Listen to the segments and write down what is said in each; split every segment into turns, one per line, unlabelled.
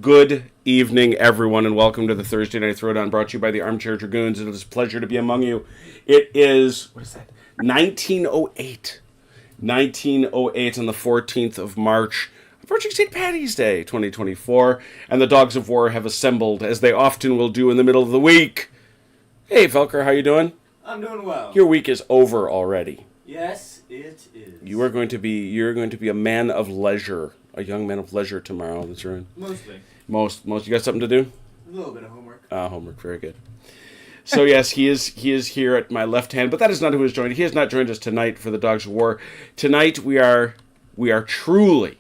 Good evening, everyone, and welcome to the Thursday Night Throwdown, brought to you by the Armchair Dragoons. It is a pleasure to be among you. It is, 1908. 1908 on the 14th of March, approaching St. Paddy's Day, 2024, and the Dogs of War have assembled, as they often will do in the middle of the week. Hey, Velker, how you doing?
I'm doing well.
Your week is over already.
Yes, it is.
You're going to be a man of leisure, a young man of leisure tomorrow. That's right.
Mostly.
Most. You got something to do?
A little bit of homework.
Homework, very good. So yes, he is here at my left hand, but that is not who is joined. He has not joined us tonight for the Dogs of War. Tonight we are truly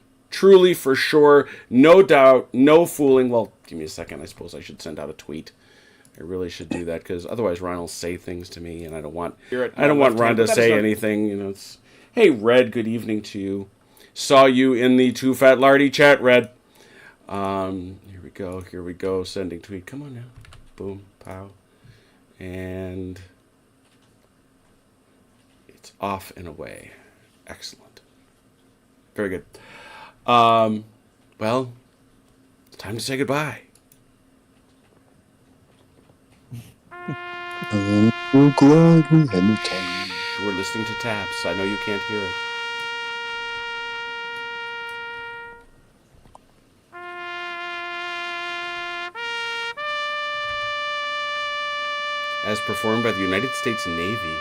for sure, no doubt, no fooling. Well, give me a second. I suppose I should send out a tweet. I really should do that, because otherwise Ron will say things to me, and I don't want Ron to say anything. You know, it's, hey Red, good evening to you. Saw you in the Too Fat Lardy chat, Red. Here we go. Sending tweet. Come on now. Boom, pow, and it's off and away. Excellent. Very good. Well, it's time to say goodbye.
I'm so glad we had the time.
We're listening to taps. I know you can't hear it. As performed by the United States Navy.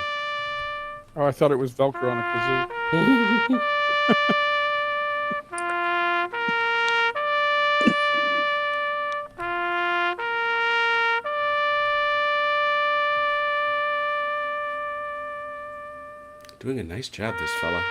Oh, I thought it was Velcro on a kazoo.
Doing a nice job, this fella.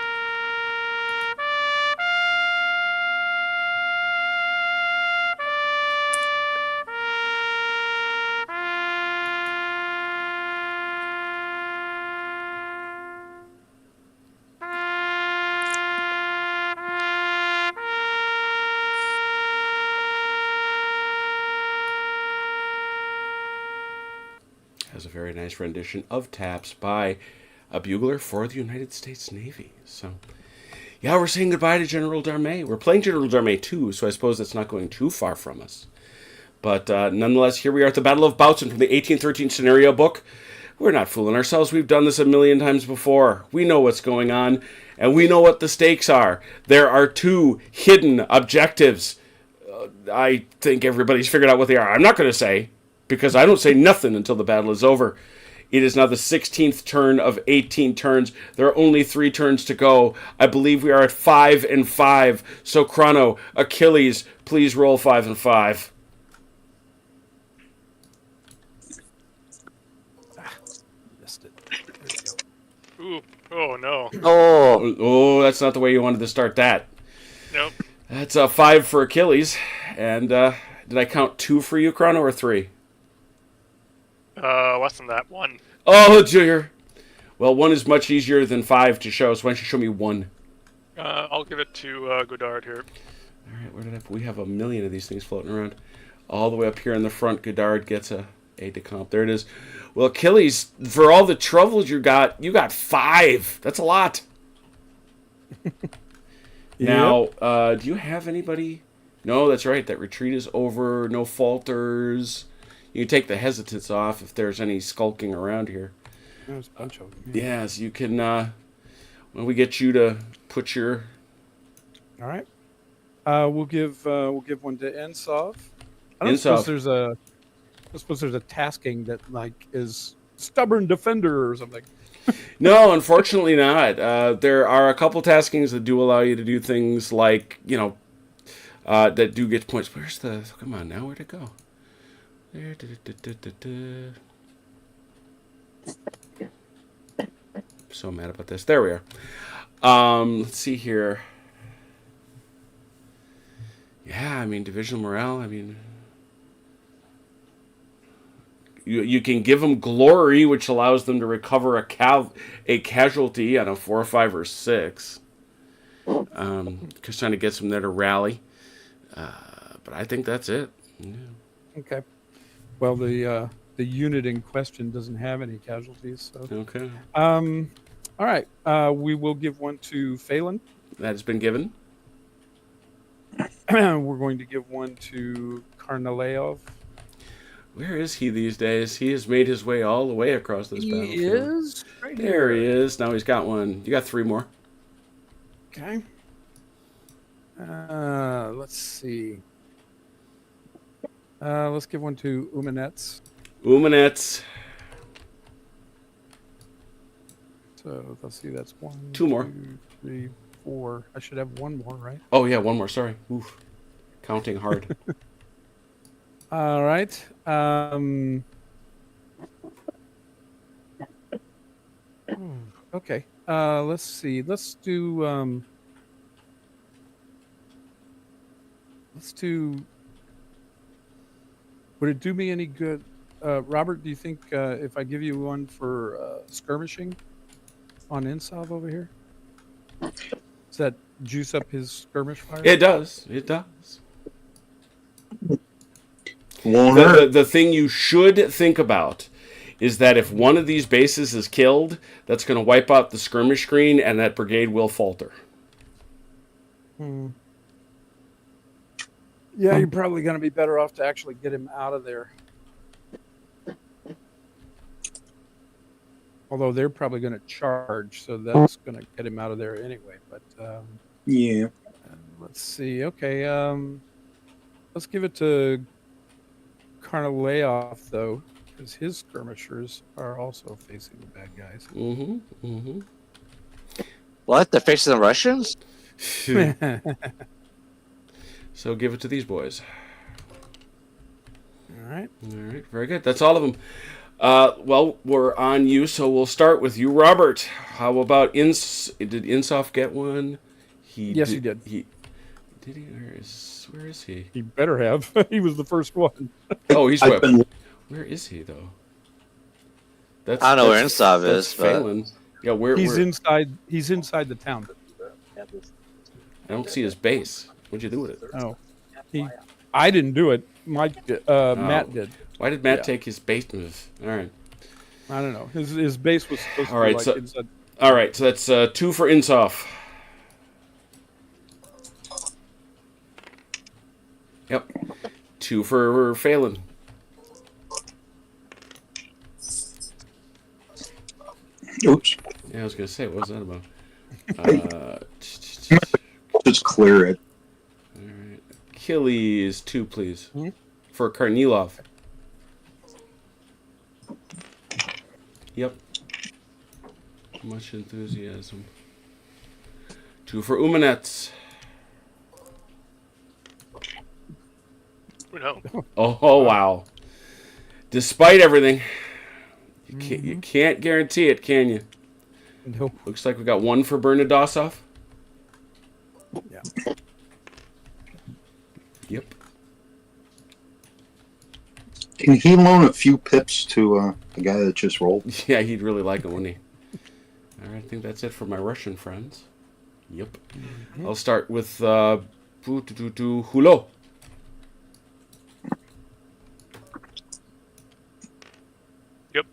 Has a very nice rendition of taps by a bugler for the United States Navy. So, yeah, we're saying goodbye to General Darmay. We're playing General Darmay too, so I suppose that's not going too far from us. But nonetheless, here we are at the Battle of Bautzen from the 1813 scenario book. We're not fooling ourselves. We've done this a million times before. We know what's going on, and we know what the stakes are. There are two hidden objectives. I think everybody's figured out what they are. I'm not going to say, because I don't say nothing until the battle is over. It is now the 16th turn of 18 turns. There are only 3 turns to go. I believe we are at 5 and 5. So, Chrono, Achilles, please roll 5 and 5.
Missed it.
Ooh. Oh, no.
Oh, that's not the way you wanted to start that.
Nope.
That's a 5 for Achilles. And did I count 2 for you, Chrono, or 3?
Less than that. 1.
Oh, Junior. Well, 1 is much easier than 5 to show, so why don't you show me 1?
I'll give it to Godard here.
All right, where did we have a million of these things floating around. All the way up here in the front, Godard gets a aide de camp. There it is. Well, Achilles, for all the troubles you got 5. That's a lot. Now, do you have anybody? No, that's right. That retreat is over. No falters. You can take the hesitance off if there's any skulking around here.
There's a bunch of them.
Yes, you can, when we get you to put your...
All right. We'll give one to Ensov. I don't suppose there's a tasking that like is stubborn defender or something.
No, unfortunately not. There are a couple taskings that do allow you to do things like, that do get points. Where's the... Come on now, where'd it go? There. So mad about this. There we are. Let's see here. Yeah, I mean, divisional morale, I mean... You can give them glory, which allows them to recover a casualty on a 4, 5, or 6. Just trying to get them there to rally. But I think that's it. Yeah.
Okay. Well, the unit in question doesn't have any casualties. So.
Okay.
All right. We will give one to Phelan.
That has been given.
We're going to give one to Karnaleov.
Where is he these days? He has made his way all the way across this battlefield.
He is right
There
here.
he is. Now he's got one. You got 3 more.
Okay. Let's see. Let's give one to Umanets.
Umanets.
So let's see. That's 1,
2 more.
2, 3, 4. I should have one more, right?
Oh, yeah, 1 more. Sorry. Oof. Counting hard.
All right. Okay. Let's see. Let's do. Would it do me any good, Robert? Do you think if I give you one for skirmishing on Insov over here, does that juice up his skirmish fire?
It does. It does.
Won't hurt.
The thing you should think about is that if one of these bases is killed, that's going to wipe out the skirmish screen, and that brigade will falter.
Yeah, you're probably going to be better off to actually get him out of there. Although they're probably going to charge, so that's going to get him out of there anyway. But
Yeah.
let's see. Okay, let's give it to Karnaleov, though, because his skirmishers are also facing the bad guys.
Mm-hmm. Mm-hmm.
What? They're facing the Russians?
So give it to these boys.
All right.
All right, very good. That's all of them. Well, we're on you, so we'll start with you, Robert. How about did Insoft get one?
Yes, he did.
Did he? Where is he?
He better have. He was the first one.
Oh, he's
I've been
Where is he though?
I don't know where Insoft
that's
is, but-
Phelan. Yeah, where?
He's
where-
inside. He's inside the town.
I don't see his base. What'd you do with it?
Oh, I didn't do it. Mike, Matt did.
Why did Matt
Yeah.
take his base move? All right.
I don't know. His base was supposed
All
to
right,
be like
so-
inside.
All right, so that's 2 for Insoft. Yep. 2 for Phelan.
Oops.
Yeah, I was gonna say, what was that about?
Just clear it.
All right. Achilles, 2, please.
Hmm?
For Karnilov. Yep. Much enthusiasm. 2 for Umanets.
No.
Oh, wow. Despite everything, you can't guarantee it, can you?
Nope.
Looks like we got 1 for Bernadosov.
Yeah.
Yep.
Can he loan a few pips to the guy that just rolled?
Yeah, he'd really like it, wouldn't he? All right, I think that's it for my Russian friends. Yep. I'll start with Hulot.
Yep.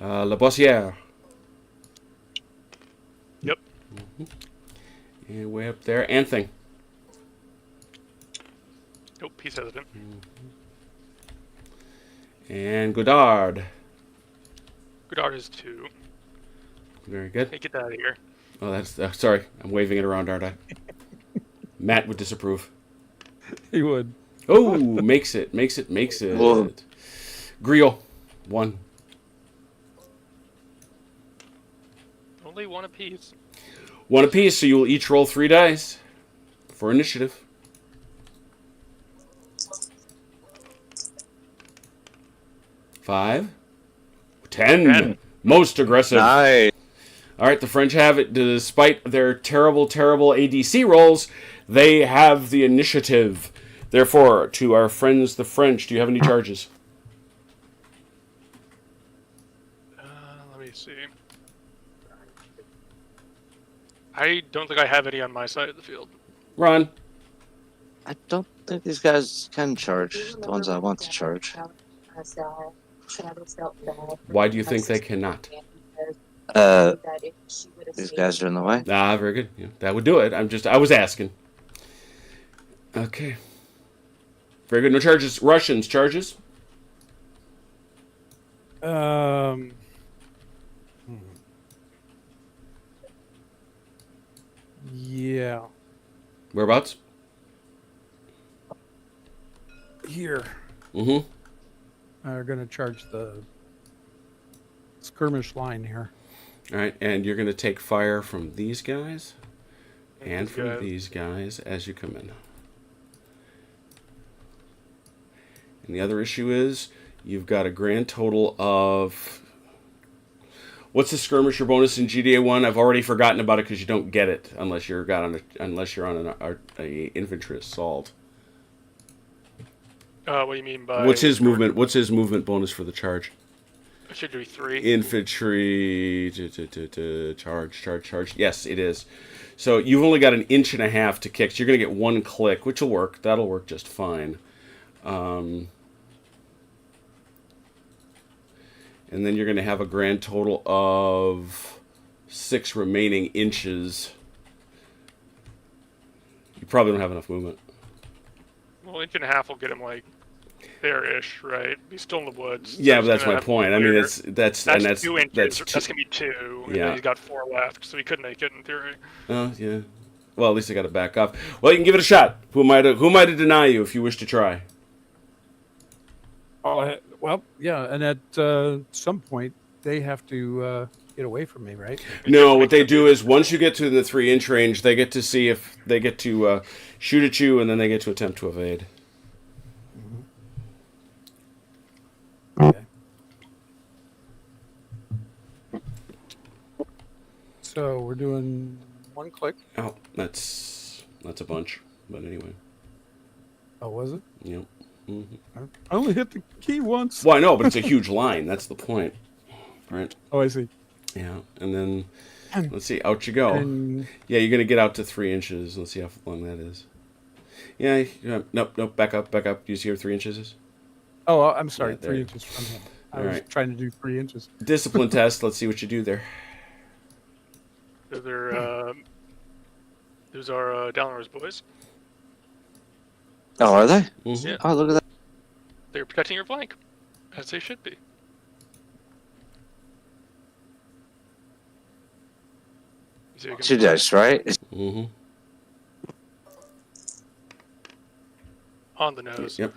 La Bossière.
Yep.
And way up there, Anthing.
Nope, he's hesitant.
And Godard.
Godard is 2.
Very good.
Hey, get that out of here.
Oh, that's sorry. I'm waving it around, aren't I? Matt would disapprove.
He would.
Oh, makes it.
Whoa.
Griot, 1.
Only 1 apiece.
1 apiece, so you will each roll 3 dice for initiative. Five. 10.
10.
Most aggressive.
Nice.
All right, the French have it. Despite their terrible, terrible ADC rolls, they have the initiative. Therefore, to our friends, the French, do you have any charges?
Let me see. I don't think I have any on my side of the field.
Ron.
I don't think these guys can charge. The ones I want to charge.
Why do you think they cannot?
These guys are in the way.
Ah, very good. Yeah, that would do it. I was asking. Okay. Very good. No charges. Russians, charges?
Hmm. Yeah.
Whereabouts?
Here.
Mm-hmm.
Are going to charge the skirmish line here.
All right, and you're going to take fire from these guys and
these
from
guys.
these guys as you come in. And the other issue is you've got a grand total of... What's the skirmisher bonus in GDA 1? I've already forgotten about it because you don't get it unless you're on a infantry assault.
What do you mean by...
What's his movement? What's his movement bonus for the charge?
It should be 3.
Infantry charge. Yes, it is. So you've only got 1.5 inches to kick. So you're going to get 1 click, which will work. That'll work just fine. And then you're going to have a grand total of 6 remaining inches. You probably don't have enough movement.
Well, 1.5 inches will get him, like, there-ish, right? He's still in the woods. So
Yeah, but
he's
that's
gonna
my
have
point. I
clear-
mean, that's
2 inches.
that's
That's going to be 2. And
Yeah.
then he's got 4 left, so he could make it in theory.
Oh, yeah. Well, at least I got to back up. Well, you can give it a shot. Who am I to deny you if you wish to try?
Oh, well, yeah, and at some point they have to get away from me, right?
No, what they do is once you get to the 3-inch range, they get to see if they get to shoot at you, and then they get to attempt to evade.
Okay. So we're doing 1 click.
Oh, that's a bunch. But anyway,
Oh, was it?
yep. hmm
I only hit the key once.
Well, I know, but it's a huge line. That's the point, right?
Oh, I see.
Yeah, and then let's see. Out you go.
And
Yeah, you're gonna get out to 3 inches. Let's see how long that is. Yeah. Nope. Back up. Do you see where 3 inches is?
oh, I'm sorry,
Yeah, there
3
you-
inches from him. I
All
was
right.
trying to do 3 inches.
Discipline test. Let's see what you do there.
Those are Dalinar's boys.
Oh, are they?
Mhm.
Yeah.
Oh, look at that.
They're protecting your flank, as they should be. So you can
2 dice, right?
Mm-hmm.
on the nose.
Yep.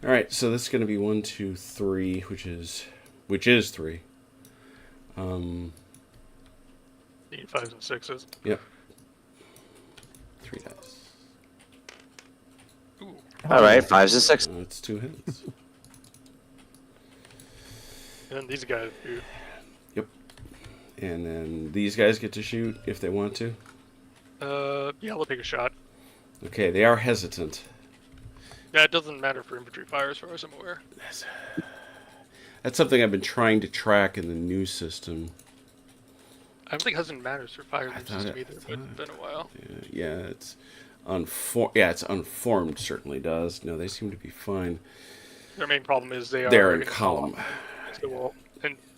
All right. So this is going to be 1, 2, 3, which is 3.
Need 5s and 6s.
Yep. 3 dice.
Ooh.
All right, 5s and 6.
It's 2 hits.
And then these guys do.
And then these guys get to shoot if they want to.
Yeah, we'll take a shot.
Okay, they are hesitant.
Yeah, it doesn't matter for infantry fire as far as I'm aware.
That's something I've been trying to track in the new system.
I don't think it doesn't matter for fire
I
in the
thought
system
it-
either, but it's been a while.
Yeah, it's unformed. Yeah, it's unformed. Certainly does. No, they seem to be fine.
Their main problem is
They're in column.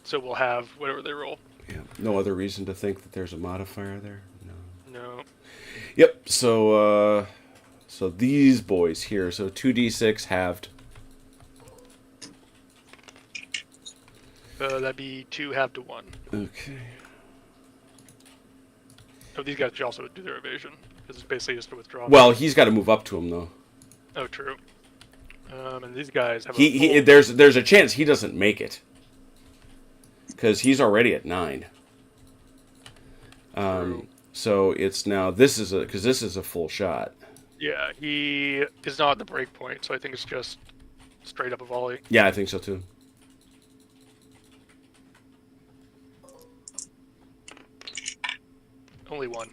So we'll have whatever they roll.
Yeah. No other reason to think that there's a modifier there. No.
No.
Yep. So these boys here. So 2d6 halved.
That'd be 2 half to 1.
Okay.
Oh, these guys should also do their evasion, because it's basically just a withdrawal.
Well, he's got to move up to him though.
Oh, true. And these guys have
He there's a chance he doesn't make it because he's already at 9. So it's now this is a full shot.
Yeah, he is not at the break point, so I think it's just straight up a volley.
Yeah, I think so too.
Only 1.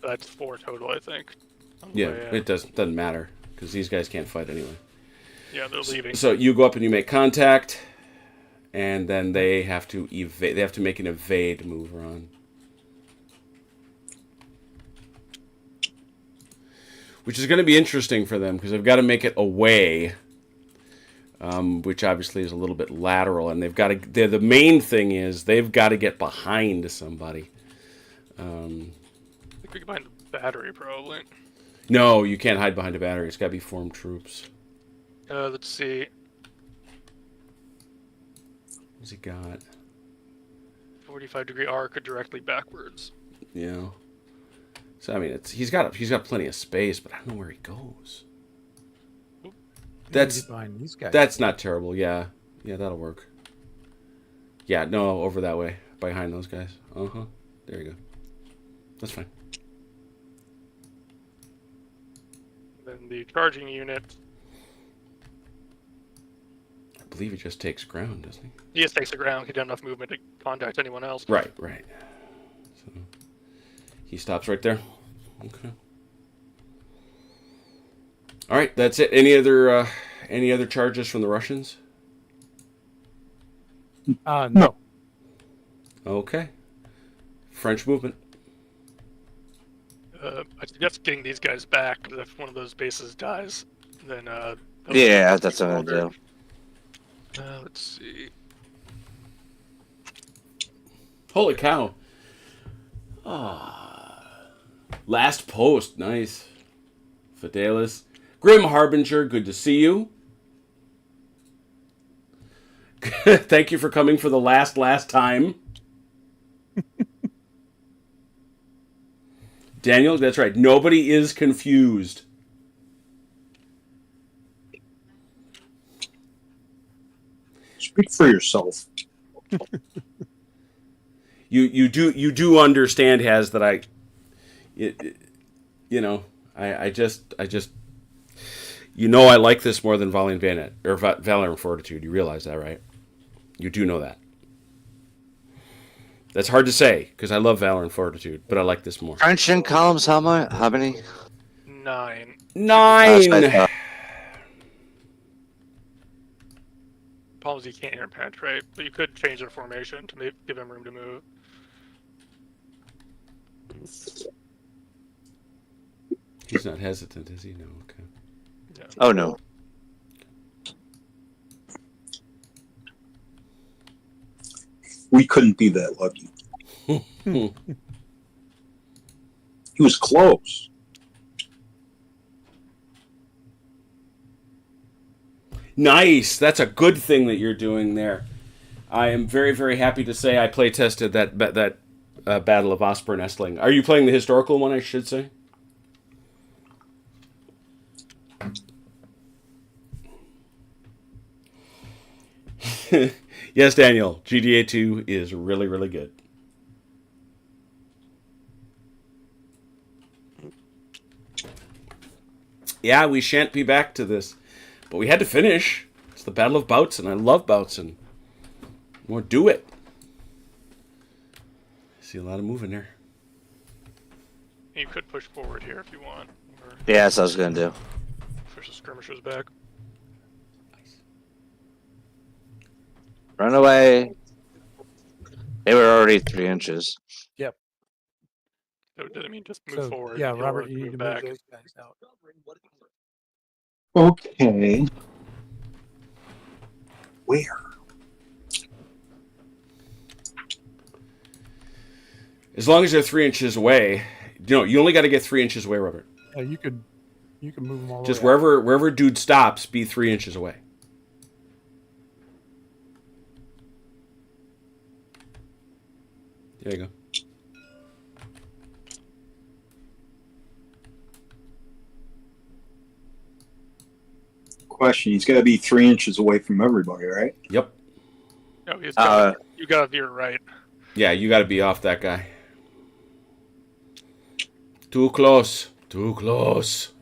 That's 4 total, I think. On the
Yeah,
way,
it doesn't matter because these guys can't fight anyway.
Yeah, they're leaving.
So you go up and you make contact, and then they have to evade. They have to make an evade move on. Which is going to be interesting for them because they've got to make it away, which obviously is a little bit lateral, and they've got to. The main thing is they've got to get behind somebody.
I think we can find the battery, probably.
No, you can't hide behind a battery. It's got to be formed troops.
Let's see.
What's he got?
45-degree arc directly backwards.
Yeah. So I mean, he's got plenty of space, but I don't know where he goes. That's
behind these guys.
That's not terrible. Yeah, that'll work. Yeah, no, over that way, behind those guys. There you go. That's fine.
Then the charging unit.
I believe he just takes ground, doesn't he?
He just takes the ground. He doesn't have enough movement to contact anyone else.
Right. So he stops right there. Okay. All right, that's it. Any other charges from the Russians?
No.
Okay. French movement.
I suggest getting these guys back, because if one of those bases dies, then
Yeah, that's what I'm gonna do.
let's see.
Holy cow. Last post, nice. Fidelis. Grim Harbinger, good to see you. Thank you for coming for the last time. Daniel, that's right. Nobody is confused.
Speak for yourself.
You do understand, Has, that I just I like this more than Valiant Bayonet or Valor and Fortitude. You realize that, right? You do know that. That's hard to say because I love Valor and Fortitude, but I like this more.
French in columns, how many?
9.
9.
Problem is you can't air penetrate, but you could change their formation to give them room to move.
He's not hesitant, is he? No. Okay.
Yeah.
Oh no.
We couldn't be that lucky. He was close.
Nice. That's a good thing that you're doing there. I am very, very happy to say I play tested that Battle of Osper and Essling. Are you playing the historical one, I should say? Yes, Daniel. GDA 2 is really, really good. Yeah, we shan't be back to this. But we had to finish. It's the Battle of Bautzen. I love Bautzen. We'll do it. I see a lot of moving there.
You could push forward here if you want. Or
Yeah, that's what I was gonna do.
push the skirmishers back.
Run away. They were already 3 inches.
So I mean, just move forward.
Yeah,
You'll
Robert, you need to
back.
move those guys out.
Okay. Where?
As long as they're 3 inches away. You only got to get 3 inches away, Robert.
Yeah, you could move them all.
Just
the way out.
wherever dude stops, be 3 inches away. There you go.
Question. He's got to be 3 inches away from everybody, right?
Yep.
No, you gotta veer right.
Yeah, you got to be off that guy. Too close. Too close.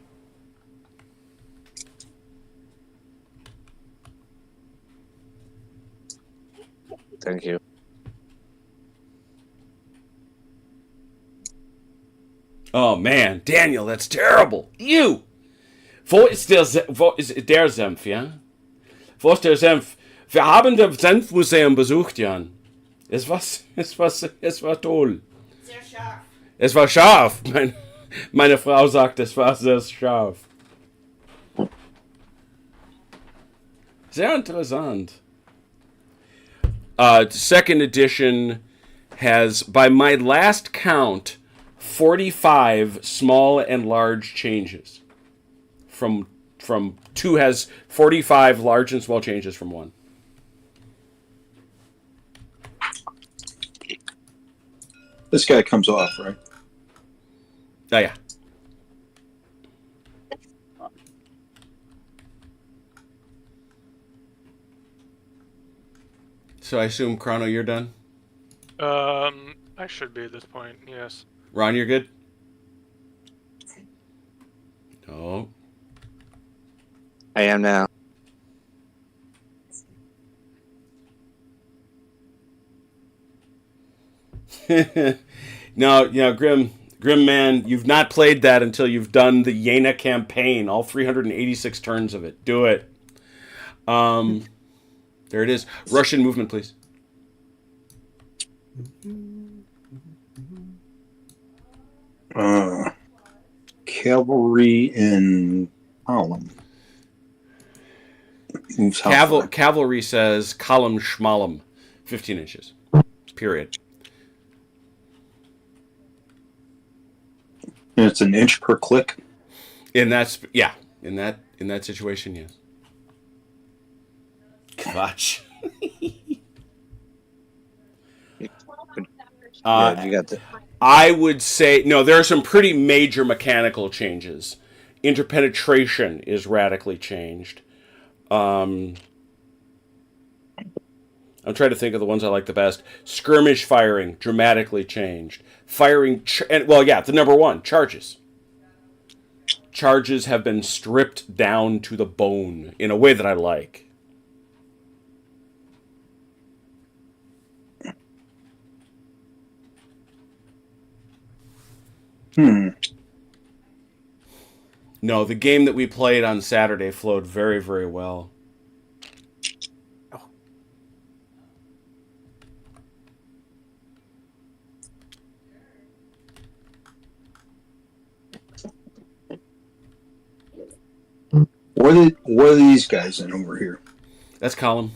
Thank you.
Oh man, Daniel, that's terrible. You. Wo ist der Senf, ja? Wo ist der Senf? Wir haben das Senfmuseum besucht, Jan. Es war toll.
Sehr scharf.
Es war scharf. Meine Frau sagt, es war sehr scharf. Sehr interessant. Second edition has, by my last count, 45 small and large changes. From 2 has 45 large and small changes from 1.
This guy comes off, right?
Oh, yeah. So I assume, Chrono, you're done?
I should be at this point, yes.
Ron, you're good? No.
I am now.
No, Grim man, you've not played that until you've done the Yena campaign, all 386 turns of it. Do it. There it is. Russian movement, please.
Cavalry in column. Moves south.
Cavalry says column schmalum, 15 inches. Period.
And it's an inch per click.
In that situation, yes. Gosh.
Yeah, you got the.
I would say no. There are some pretty major mechanical changes. Interpenetration is radically changed. I'm trying to think of the ones I like the best. Skirmish firing dramatically changed. The number 1, charges. Charges have been stripped down to the bone in a way that I like. No, the game that we played on Saturday flowed very, very well.
What are these guys in over here?
That's column.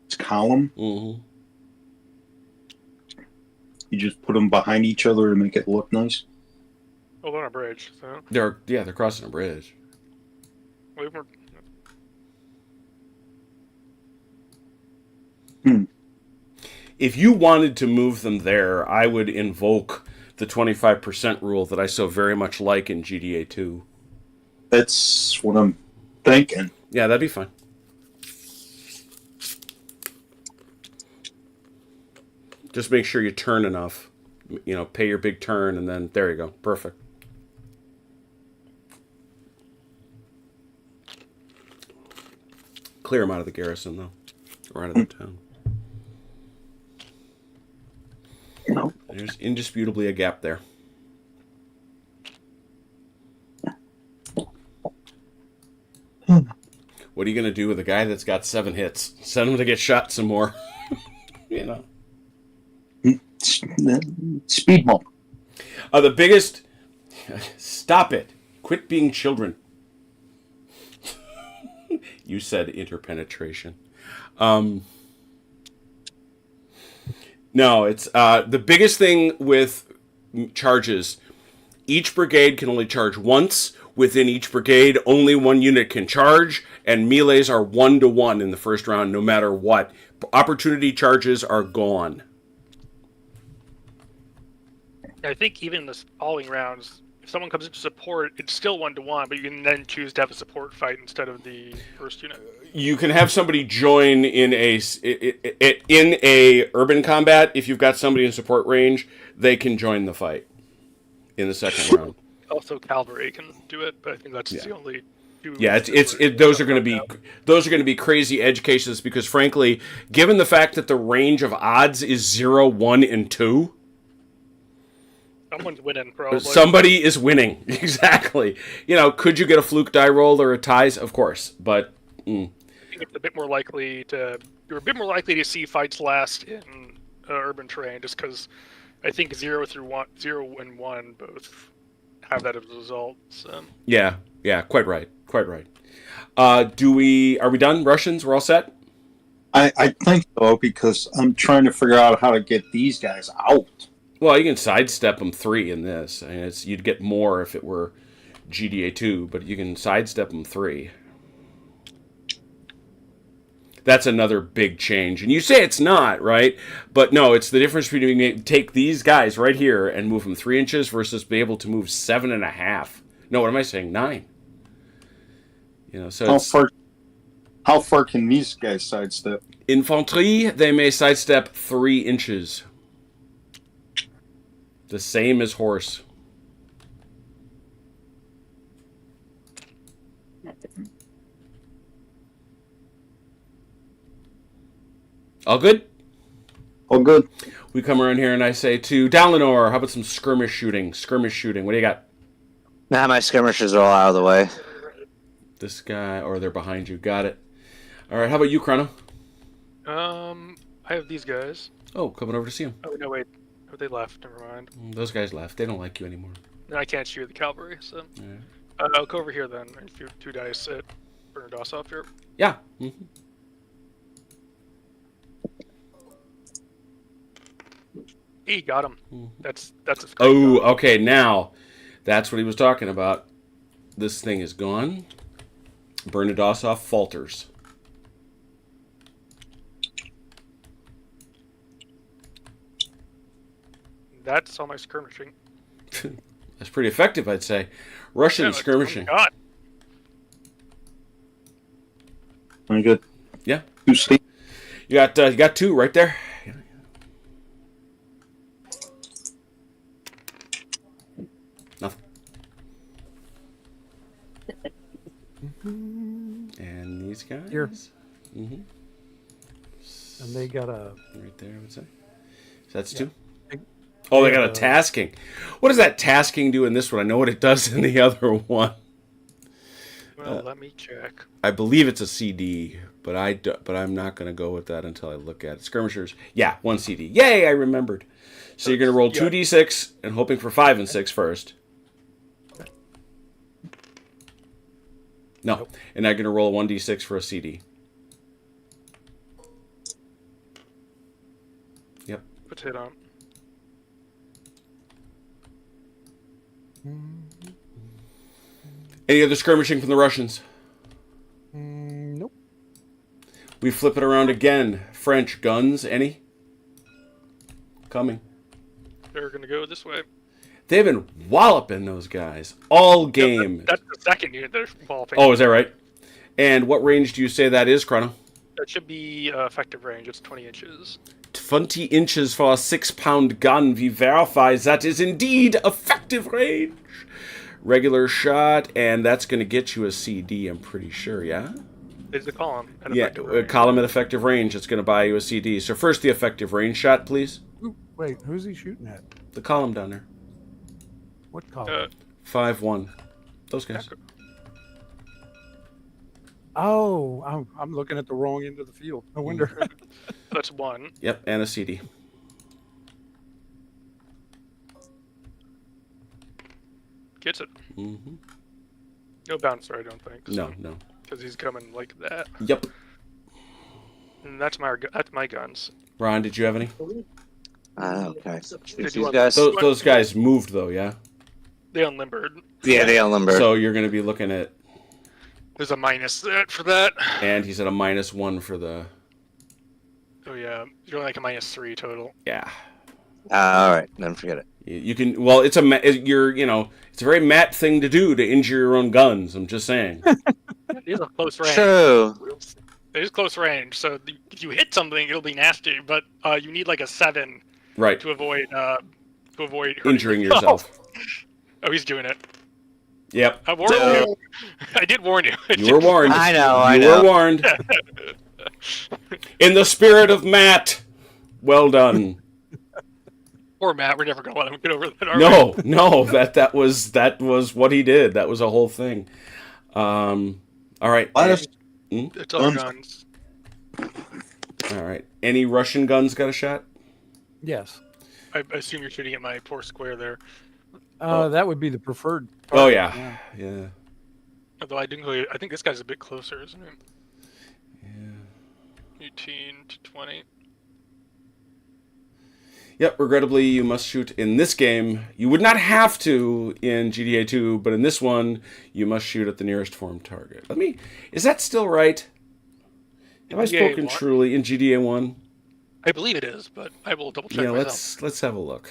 It's column.
Mm-hmm.
You just put them behind each other to make it look nice.
Well, they're on a bridge, so
They're crossing a bridge.
we were.
If you wanted to move them there, I would invoke the 25% rule that I so very much like in GDA 2.
That's what I'm thinking.
Yeah, that'd be fine. Just make sure you turn enough. Pay your big turn, and then there you go. Perfect. Clear them out of the garrison, though. Or out of the town.
No.
There's indisputably a gap there. What are you going to do with a guy that's got 7 hits? Send him to get shot some more.
Speed bump.
The biggest... Stop it. Quit being children. You said interpenetration. No, it's... the biggest thing with charges, each brigade can only charge once. Within each brigade, only 1 unit can charge, and melees are 1-to-1 in the first round, no matter what. Opportunity charges are gone.
I think even in the following rounds, if someone comes into support, it's still 1-to-1, but you can then choose to have a support fight instead of the first unit.
You can have somebody join in a urban combat. If you've got somebody in support range, they can join the fight in the second round.
Also, cavalry can do it, but I think that's the only two.
Yeah, those are going to be crazy edge cases because, frankly, given the fact that the range of odds is 0, 1, and 2.
Someone's winning, probably.
Somebody is winning. Exactly. Could you get a fluke die roll or a ties? Of course, but
I think it's a bit more likely to. You're a bit more likely to see fights last in urban terrain, just because I think 0 and 1 both have that as a result. So.
Yeah, quite right. Are we done? Russians, we're all set?
I think so, because I'm trying to figure out how to get these guys out.
Well, you can sidestep them 3 in this. I mean, you'd get more if it were GDA 2, but you can sidestep them 3. That's another big change. And you say it's not, right? But no, it's the difference between take these guys right here and move them 3 inches versus be able to move 7.5. No, what am I saying? 9. You know, so
how far can these guys sidestep?
Infanterie, they may sidestep 3 inches. The same as horse. All good?
Oh, good.
We come around here and I say to Dalinor, how about some skirmish shooting? Skirmish shooting. What do you got?
Nah, my skirmishers are all out of the way.
This guy, or they're behind you. Got it. All right, how about you, Chrono?
I have these guys.
Oh, coming over to see him.
Oh no, wait. Oh, they left. Never mind.
Those guys left. They don't like you anymore.
And I can't shoot the cavalry, so
Yeah.
I'll go over here then. And shoot 2 dice at Bernados off here.
Yeah.
He got him. That's a
Oh, okay. Now, that's what he was talking about. This thing is gone. Bernadosov falters.
That's all my skirmishing.
That's pretty effective, I'd say. Russian skirmishing.
Oh my God.
Very good.
Yeah.
2 steam.
You got 2 right there. Nothing. And these guys.
Here.
Mm-hmm.
And they got a...
Right there, I would say. So that's 2.
Big-
Oh, they got a tasking. What does that tasking do in this one? I know what it does in the other one.
Well, let me check.
I believe it's a CD, but I'm not going to go with that until I look at it. Skirmishers. Yeah, 1 CD. Yay, I remembered. So you're going to roll 2d6 and hoping for 5 and 6 first. No. And I'm going to roll 1d6 for a CD. Yep.
Let's hit on.
Any other skirmishing from the Russians?
Nope.
We flip it around again. French guns, any? Coming.
They're gonna go this way.
They've been walloping those guys all game.
That's the second unit they're walloping.
Oh, is that right? And what range do you say that is, Chrono?
That should be effective range. It's 20 inches.
20 inches for a 6-pound gun. We verify that is indeed effective range. Regular shot, and that's going to get you a CD, I'm pretty sure, yeah?
Is the column at
Yeah,
effective
a
range.
column at effective range. It's going to buy you a CD. So first the effective range shot, please.
Ooh, wait, who's he shooting at?
The column down there.
What color?
5-1. Those guys.
Oh, I'm looking at the wrong end of the field. No wonder.
That's 1.
Yep, and a CD.
Gets it.
Mm-hmm.
No bouncer, I don't think.
No, no.
Because he's coming like that.
Yep.
And that's my guns.
Ron, did you have any?
Okay.
Did
These
you want-
guys.
Those guys moved, though, yeah?
They unlimbered.
Yeah, they outnumber.
So you're going to be looking at...
There's a minus for that.
And he's at a -1 for the...
Oh yeah, you're like a -3 total.
Yeah.
All right, then forget it.
You can... Well, it's it's a very Matt thing to do to injure your own guns. I'm just saying.
It is a close range.
True.
It is close range, so if you hit something, it'll be nasty. But you need like a 7
Right.
to avoid hurting
Injuring yourself.
Oh, he's doing it.
Yep.
I warned you. I did warn you.
You were warned.
I know.
You were warned. In the spirit of Matt. Well done.
Poor Matt. We're never gonna let him get over that. Are we?
No. That was what he did. That was a whole thing. All right.
It's all guns.
All right. Any Russian guns got a shot?
Yes.
I assume you're shooting at my poor square there.
That would be the preferred.
Oh
target,
yeah.
Although I think this guy's a bit closer, isn't he?
Yeah.
18 to 20.
Yep, regrettably, you must shoot in this game. You would not have to in GTA 2, but in this one, you must shoot at the nearest formed target. Is that still right? Have I
GTA
spoken
1?
truly in GTA 1?
I believe it is, but I will double check
Yeah,
myself.
let's have a look.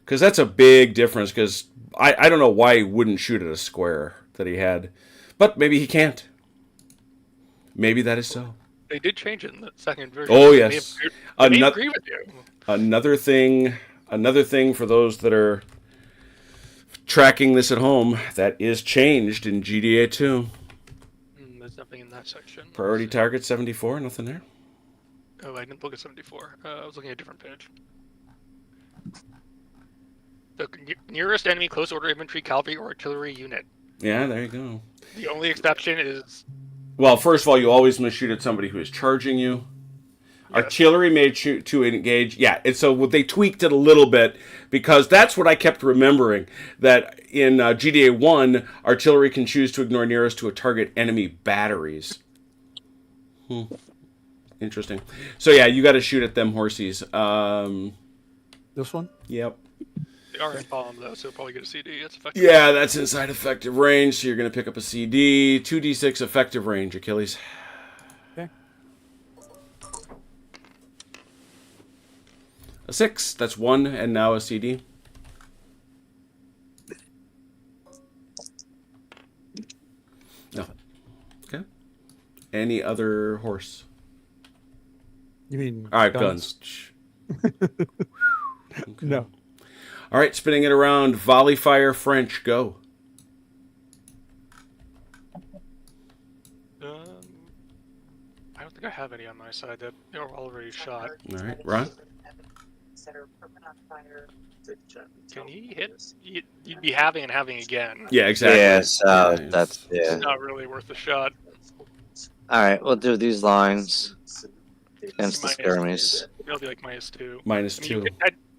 Because that's a big difference, because I don't know why he wouldn't shoot at a square that he had. But maybe he can't. Maybe that is so.
They did change it in the second version.
Oh,
They may
yes.
have- they may agree with you.
Another thing for those that are tracking this at home, that is changed in GTA 2.
There's nothing in that section.
Priority target 74, nothing there.
Oh, I didn't look at 74. I was looking at a different page. The nearest enemy close order infantry, cavalry, or artillery unit.
Yeah, there you go.
The only exception is...
Well, first of all, you always must shoot at somebody who is charging you.
Yes.
Artillery may shoot to engage. Yeah, and so they tweaked it a little bit because that's what I kept remembering. That in GTA 1, artillery can choose to ignore nearest to a target enemy batteries. Interesting. So yeah, you got to shoot at them horsies.
This one?
Yep.
They are in column, though, so probably get a CD. It's effective.
Yeah, that's inside effective range, so you're going to pick up a CD. 2d6 effective range, Achilles.
Okay.
A 6, that's 1, and now a CD. Nothing. Okay. Any other horse?
You mean
All right, guns. Okay.
No.
All right, spinning it around. Volley fire French, go.
I don't think I have any on my side. That they were already shot.
All right, Ron.
Can he hit? You'd be having and having again.
Yeah, exactly.
Yeah, so
Yeah,
that's
It's
yeah.
not really worth the shot.
All right, we'll do these lines against the
Minus
skirmies.
It'll be like -2.
minus
I mean,
2.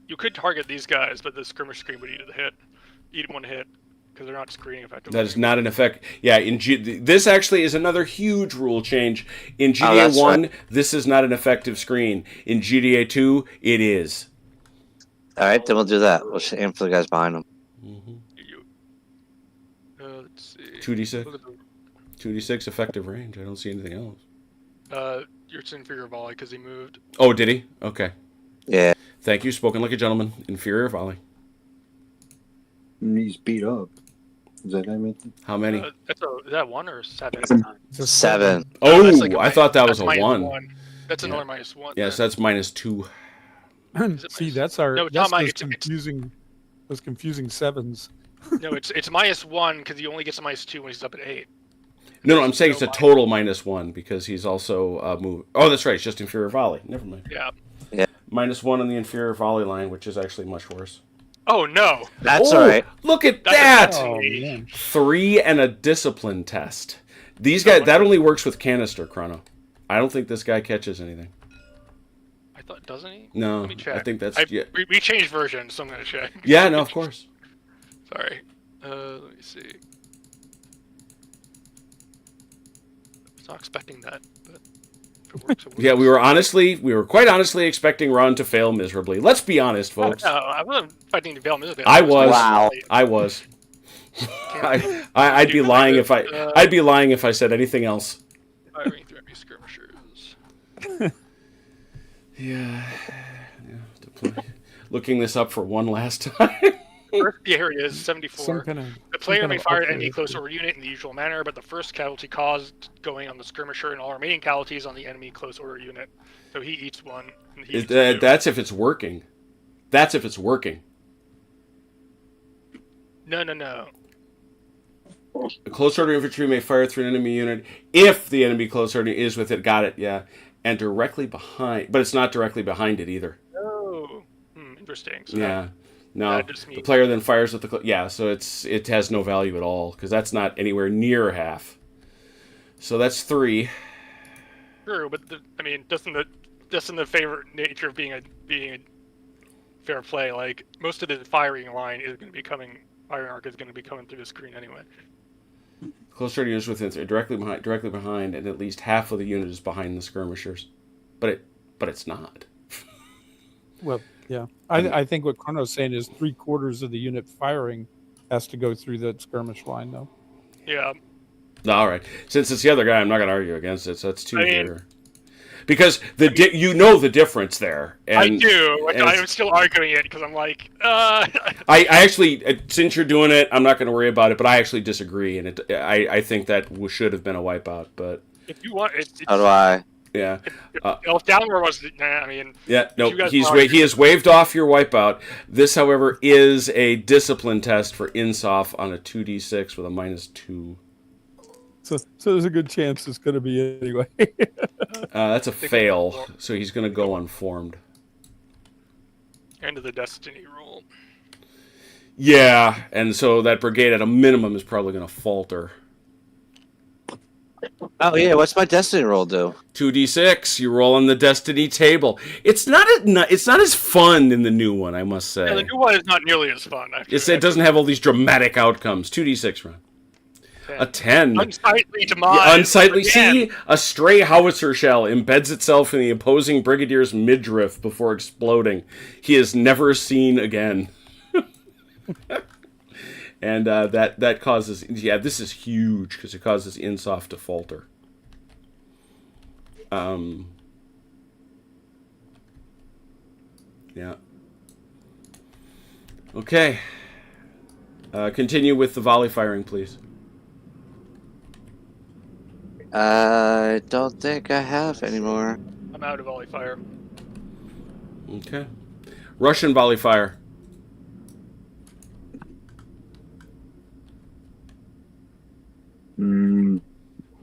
you could target these guys, but the skirmish screen would eat one hit, because they're not screening effectively.
That is not an effect. Yeah, this actually is another huge rule change. In GTA
that's
1,
right.
this is not an effective screen. In GTA 2, it is.
All right, then we'll do that. We'll aim for the guys behind them.
Let's see.
2d6.
Look at
2d6 effective range. I don't see anything else.
your inferior volley because he moved.
Oh, did he? Okay.
Yeah.
Thank you. Spoken like a gentleman. Inferior volley.
He's beat up. Is that I meant?
How many?
Is that 1 or 7?
It's a
7.
Oh,
that's like
I thought that was
that's
a
-1.
1.
That's
Yeah.
another -1.
Yes, that's minus 2.
it
See,
minus-
that's our
No, it's
that's
not
those
it's-
confusing those confusing sevens.
No, it's -1 because he only gets a -2 when he's up at 8.
No, I'm saying it's a
No,
total minus 1 because he's also moved. Oh, that's right. It's just inferior volley. Never mind.
Yeah.
Minus 1 on the inferior volley line, which is actually much worse.
Oh no.
That's
Oh,
all right.
Look at
That's
that!
a-
Oh man.
3 and a discipline test. These guys, that only works with canister, Chrono. I don't think this guy catches anything.
I thought, doesn't he?
No,
Let me check.
I think that's...
I,
yeah.
we changed versions, so I'm gonna check.
Yeah, no, of course.
Sorry. Let me see. I was not expecting that, but if it works, it works.
Yeah, we were quite honestly expecting Ron to fail miserably. Let's be honest, folks.
No, I wasn't fighting to fail miserably.
I was.
Wow.
I was. I'd be lying if I'd be lying if I said anything else.
Firing through enemy skirmishers.
Yeah. Deploy. Looking this up for one last time.
Here he is, 74.
Some kind of
The player
kind
may
of
fire at
upgrade.
any close order unit in the usual manner, but the first casualty caused going on the skirmisher and all remaining casualties on the enemy close order unit. So he eats 1. And he eats 2.
That's if it's working. That's if it's working.
No.
A close order infantry may fire through an enemy unit if the enemy close order is with it. Got it, yeah. And directly behind, but it's not directly behind it either.
Oh. Interesting. So
Yeah. No,
that just
the
means-
player then fires with the... yeah, so it has no value at all, because that's not anywhere near half. So that's 3.
True, but doesn't the favorite nature of being a fair play, like most of the firing line is going to be coming, firing arc is going to be coming through the screen anyway.
Close order units within directly behind, and at least half of the unit is behind the skirmishers. But it's not.
Well, yeah. I think what Chrono's saying is 3/4 of the unit firing has to go through that skirmish line, though.
Yeah.
All right. Since it's the other guy, I'm not going to argue against it. So that's 2
I mean-
here. Because you know the difference there. And,
I do. Like,
and
I'm still arguing it because I'm like,
I actually, since you're doing it, I'm not going to worry about it. But I actually disagree, and I think that should have been a wipeout. But
if you want,
How do I?
yeah,
if downward was, I mean,
yeah, no,
you guys
he
want-
has waived off your wipeout. This, however, is a discipline test for Insof on a 2d6 with a -2.
So there's a good chance it's going to be anyway.
That's a fail, so he's going to go unformed.
end of the destiny rule.
Yeah, and so that brigade at a minimum is probably going to falter.
Oh yeah, what's my destiny roll do?
2d6, you roll on the destiny table. It's not as fun in the new one, I must say.
Yeah, the new one is not nearly as fun.
It doesn't have all these dramatic outcomes. 2d6 run. A 10.
Unsightly demise.
Yeah, unsightly.
Again.
See, a stray howitzer shell embeds itself in the opposing brigadier's midriff before exploding. He is never seen again. And that causes... Yeah, this is huge because it causes Insoft to falter. Yeah. Okay. Continue with the volley firing, please.
I don't think I have anymore.
I'm out of volley fire.
Okay. Russian volley fire.
Mm,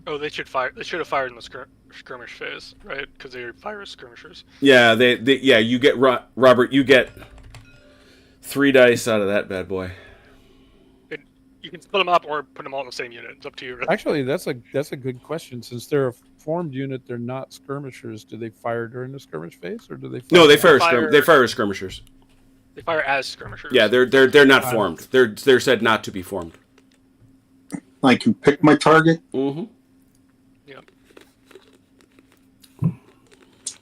Oh, they should fire. They should have fired in the skirmish phase, right? Because they fire as skirmishers.
Yeah, yeah, you get Robert, you get 3 dice out of that bad boy.
You can split them up or put them all in the same unit. It's up to you. Really.
Actually, that's a good question. Since they're a formed unit, they're not skirmishers. Do they fire during the skirmish phase, or do they?
No, they
fire?
fire they fire as skirmishers.
They fire as skirmishers.
Yeah, they're not formed. They're said not to be formed.
I can pick my target.
Mm-hmm.
Yeah.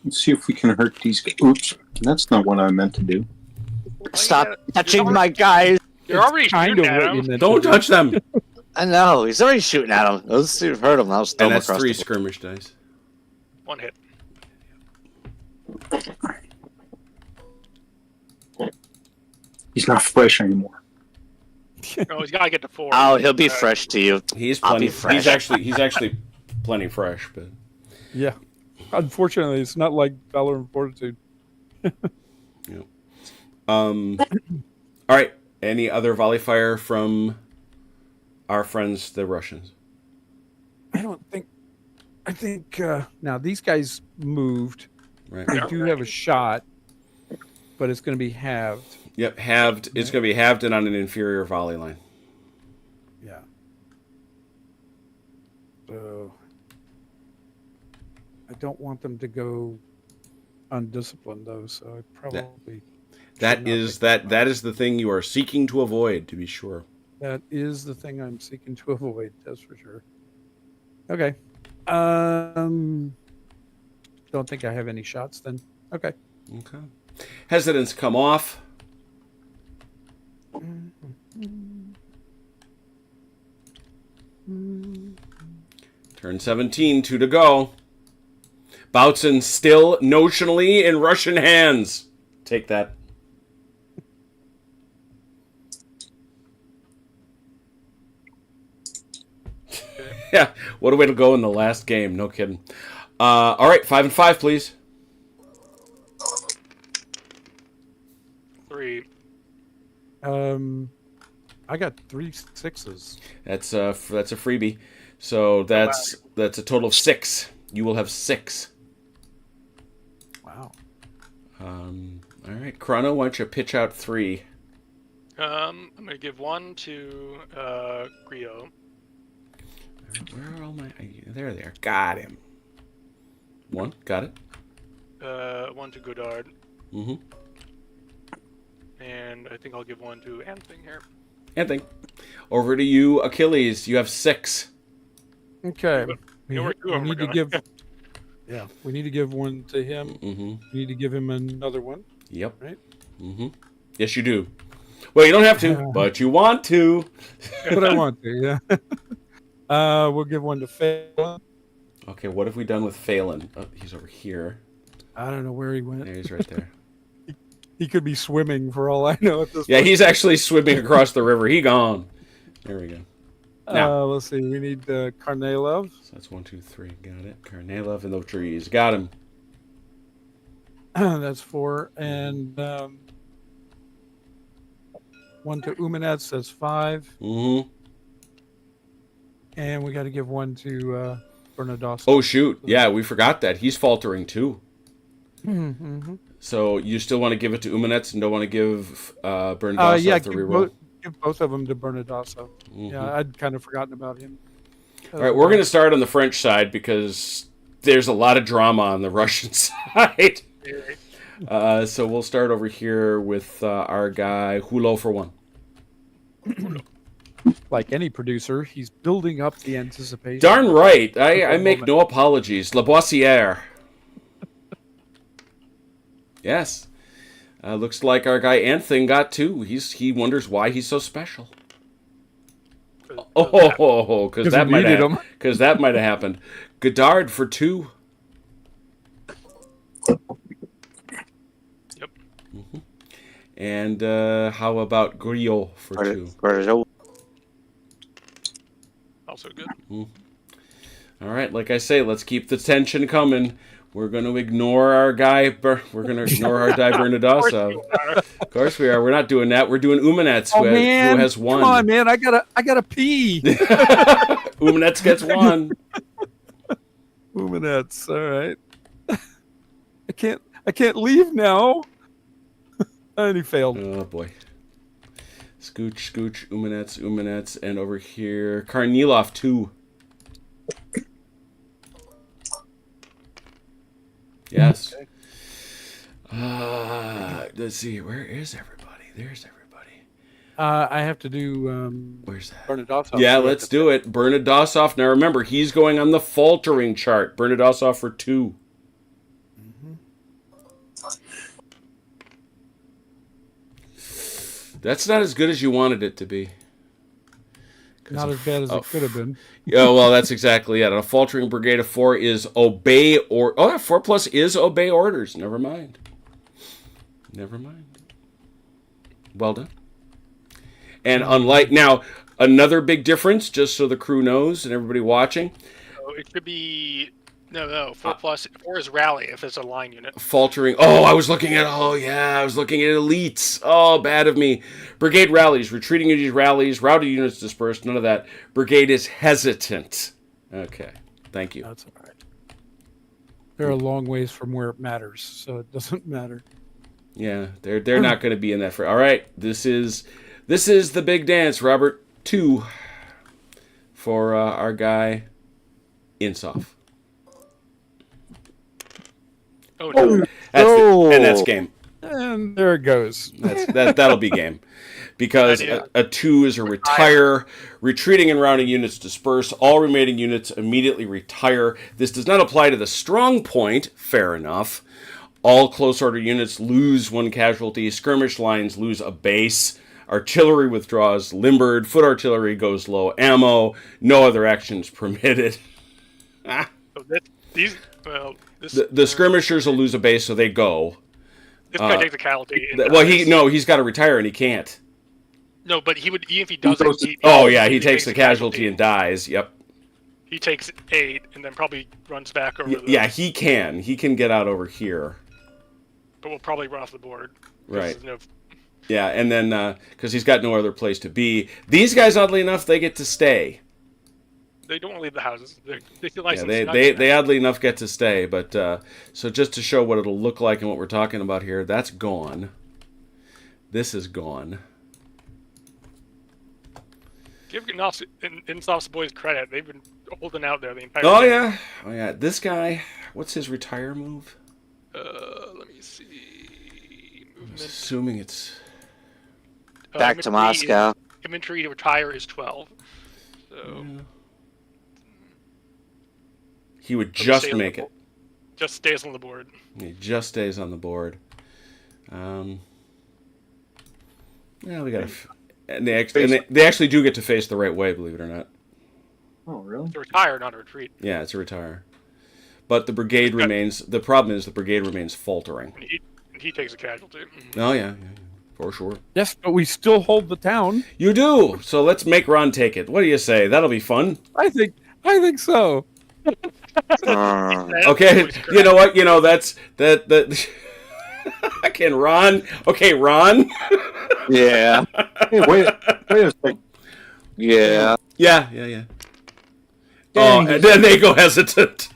Let's see if we can hurt these guys. Oops, that's not what I meant to do.
Stop
yeah.
touching my guys.
You're already
Kind
shooting
of
at
what you
him.
meant.
Don't
to
touch them.
I know he's already shooting at him. Let's see if hurt him. I'll throw
And
him
that's
across
3
the
skirmish dice.
1 hit.
He's not fresh anymore.
No, he's got to get to 4.
Oh, he'll be fresh to you.
He's
I'll
plenty.
be fresh.
He's actually plenty fresh, but
Yeah. Unfortunately, it's not like Valor and Fortitude.
all right. Any other volley fire from our friends, the Russians?
I think now these guys moved.
Right.
They do have a shot, but it's going to be halved.
Yep. Halved. It's going to be halved and on an inferior volley line.
Yeah. So I don't want them to go undisciplined though, so I probably
That is the thing you are seeking to avoid, to be sure.
that is the thing I'm seeking to avoid, that's for sure. Okay. Don't think I have any shots then. Okay.
Okay. Hesitance come off. Turn 17, 2 to go. Bautzen still notionally in Russian hands. Take that. Yeah, what a way to go in the last game. No kidding. All right, 5 and 5, please.
3.
I got 3 6s.
That's a freebie. So that's a total of 6. You will have 6.
Wow.
All right, Chrono, why don't you pitch out 3?
I'm gonna give 1 to Grio.
Where are all my? There they are. Got him. 1. Got it.
1 to Godard,
Mm-hmm.
and I think I'll give 1 to Anthing here.
Anything. Over to you, Achilles. You have 6.
Okay.
You know where 2 of them
we
are
need to
going.
give. Yeah, we need to give one to him.
Mm-hmm.
We need to give him another one.
Yep.
Right.
Mm-hmm. Yes, you do. Well, you don't have to, but you want to.
But I want to, yeah. We'll give one to Phelan.
Okay, what have we done with Phelan? Oh, he's over here.
I don't know where he went.
There, he's right there.
He could be swimming for all I know at this
Yeah,
point.
he's actually swimming across the river. He gone. There we go. Now.
Let's see. We need Karnalov.
So that's 1, 2, 3. Got it. Karnalov in the trees. Got him.
That's 4. And one to Umanets. That's 5.
Mm-hmm.
And we got to give one to Bernadossi.
Oh, shoot. Yeah, we forgot that. He's faltering, too.
Mm-hmm.
So you still want to give it to Umanets and don't want to give Bernadosov
Yeah,
the reroll?
give both of them to Bernadosso.
Mm-hmm.
Yeah, I'd kind of forgotten about him.
All right, we're going to start on the French side because there's a lot of drama on the Russian side. So we'll start over here with our guy Hulot for 1.
Like any producer, he's building up the anticipation.
Darn right. I make no apologies. La Boissière. Yes. Looks like our guy Anthony got 2. He wonders why he's so special. Oh, because that might have happened. Godard for 2.
Yep.
Mm-hmm. And how about Goriot for 2?
Also good.
Mm-hmm. All right, like I say, let's keep the tension coming. We're going to ignore our guy. We're going to ignore our guy Bernadosov. Of course we are. We're not doing that. We're doing Umanets, who has 1.
Come on, man! I gotta pee.
Umanets gets 1.
Umanets. All right. I can't leave now. And he failed.
Oh boy. Scooch, Umanets, and over here Karnilov 2. Yes.
Okay.
Let's see. Where is everybody? There's everybody.
I have to do.
Where's that?
Bernadosov.
Yeah, let's do it. Bernadosov. Now remember, he's going on the faltering chart. Bernadosov for 2.
Mm-hmm.
That's not as good as you wanted it to be.
Not as bad as it could have been.
Yeah, well, that's exactly it. A faltering brigade of 4 is obey or 4 plus is obey orders. Never mind. Well done. And unlike now, another big difference, just so the crew knows and everybody watching.
So it should be 4 plus 4 is rally if it's a line unit.
Faltering. Oh, I was looking at elites. Oh, bad of me. Brigade rallies. Retreating units rallies. Routed units dispersed. None of that. Brigade is hesitant. Okay. Thank you.
That's all right. They're a long ways from where it matters, so it doesn't matter.
Yeah, they're not going to be in that for. All right. This is the big dance, Robert. 2 for our guy Insoff.
Oh no.
That's game.
And there it goes.
That'll be game. Because a 2 is a retire. Retreating and rounding units disperse. All remaining units immediately retire. This does not apply to the strong point. Fair enough. All close order units lose 1 casualty. Skirmish lines lose a base. Artillery withdraws. Limbered. Foot artillery goes low. Ammo. No other actions permitted. The skirmishers will lose a base, so they go.
This guy takes a casualty.
He's got to retire and he can't.
No, but he would, even if he doesn't.
He takes the casualty and dies. Yep.
He takes 8 and then probably runs back over.
He can. He can get out over here.
But we'll probably run off the board.
Right. Yeah, and then because he's got no other place to be. These guys, oddly enough, they get to stay.
They don't want to leave the houses. They feel nice.
Yeah, they oddly enough get to stay. But so just to show what it'll look like and what we're talking about here, that's gone. This is gone.
Give Insoft's boys credit. They've been holding out there the entire
time. Oh yeah. This guy, what's his retire move?
Let me see. Movement.
I'm assuming it's
back to Moscow.
Infantry to retire is 12. So
he would just make it.
Just stays on the board.
He just stays on the board. Yeah, we got to. And they actually do get to face the right way, believe it or not.
Oh, really?
To retire, not a retreat.
Yeah, it's a retire. But the brigade remains. The problem is the brigade remains faltering.
And he takes a casualty.
Oh yeah, for sure.
Yes, but we still hold the town.
You do. So let's make Ron take it. What do you say? That'll be fun.
I think so.
Okay. You know what? That's that. Can Ron? Okay, Ron.
Yeah.
Hey, wait a second.
Yeah.
Yeah. Oh, and then they go hesitant.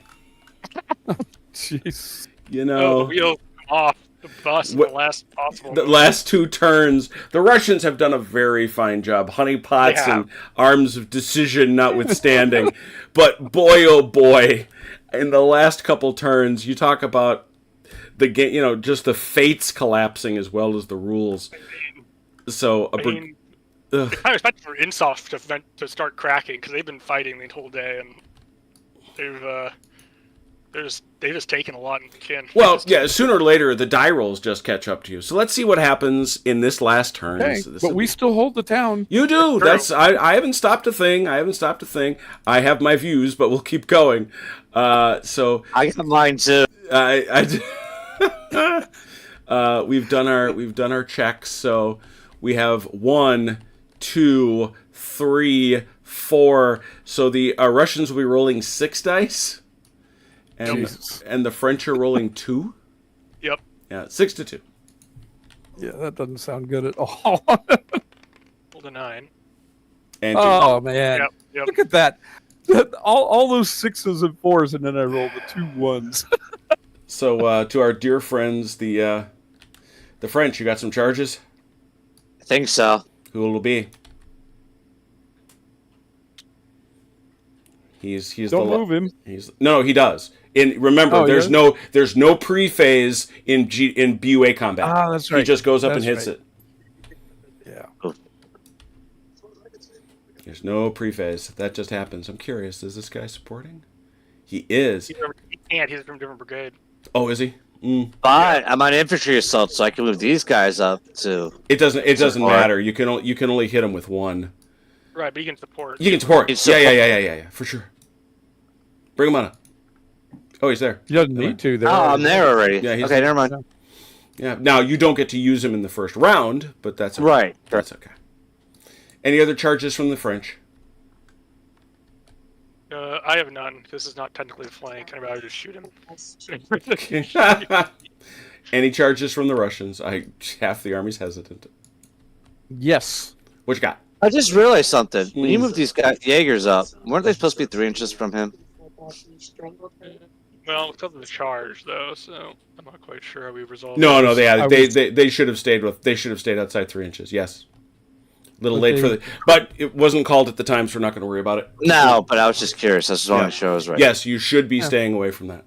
Jeez.
The
know,
wheels come off the bus in the last possible.
the last two turns, the Russians have done a very fine job. Honeypots and arms of decision notwithstanding. But boy, oh boy, in the last couple turns, you talk about the game, just the fates collapsing as well as the rules. So,
I kind of expected for Insoft to start cracking because they've been fighting the whole day and they've just taken a lot in the kin.
Well, yeah, sooner or later the die rolls just catch up to you. So let's see what happens in this last turn.
Okay, but we still hold the town.
You do. I haven't stopped a thing. I have my views, but we'll keep going. So
I got mine too.
We've done our checks. So we have 1, 2, 3, 4. So the Russians will be rolling 6 dice, and the French are rolling 2.
Yep.
Yeah, 6-2.
Yeah, that doesn't sound good at all.
Rolled a 9.
And
oh man,
Yep.
Look at that. All those 6s and 4s, and then I rolled the 2 1s.
So to our dear friends, the French, you got some charges?
I think so.
Who will it be? He's
Don't move him.
No, he does. Remember, there's no pre-phase in BUA combat.
Ah, that's right.
He just goes up and hits it.
Yeah.
There's no pre-phase. That just happens. I'm curious. Is this guy supporting? He is.
He can't. He's from a different brigade.
Oh, is he?
But I'm on infantry assault, so I can move these guys up too.
It doesn't matter. You can only hit him with 1.
Right, but you can support.
You can support. Yeah, for sure. Bring him on up. Oh, he's there.
He doesn't need to.
Oh, I'm there already.
Yeah,
okay, never mind.
Yeah. Now you don't get to use him in the first round, but that's okay.
Right.
That's okay. Any other charges from the French?
I have none. This is not technically a flank. I'd rather just shoot him.
Any charges from the Russians? Half the army's hesitant.
Yes.
What you got?
I just realized something. When you move these Jaegers up, weren't they supposed to be 3 inches from him?
Well, it's up to the charge though, so I'm not quite sure how we resolve.
No, they should have stayed outside 3 inches. Yes. A little late but it wasn't called at the time, so we're not going to worry about it.
No, but I was just curious. I just wanted to show I was right.
Yes, you should be staying away from that.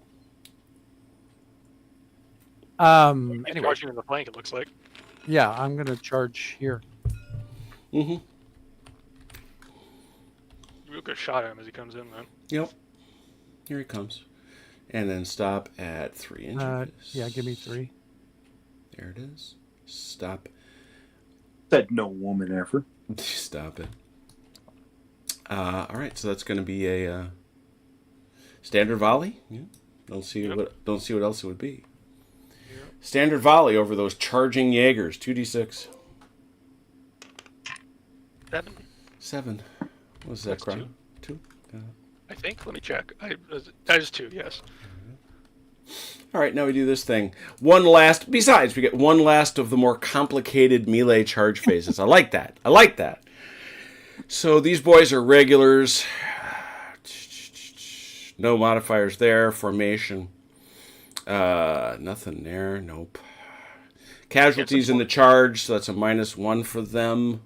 Anyway, charging in the flank, it looks like.
Yeah, I'm gonna charge here.
Real good shot at him as he comes in, though.
Yep. Here he comes. And then stop at 3 inches.
Yeah, give me 3.
There it is. Stop.
Said no woman ever.
Stop it. All right, so that's going to be a standard volley. Yeah. Don't see what else it would be. Yep. Standard volley over those charging Jaegers. 2d6. 7. What was that, Crown? 2?
I think. Let me check. That is 2. Yes.
All right, now we do this thing. Besides, we get one last of the more complicated melee charge phases. I like that. So these boys are regulars. No modifiers there. Formation. Nothing there. Nope. Casualties in the charge, so that's a -1 for them.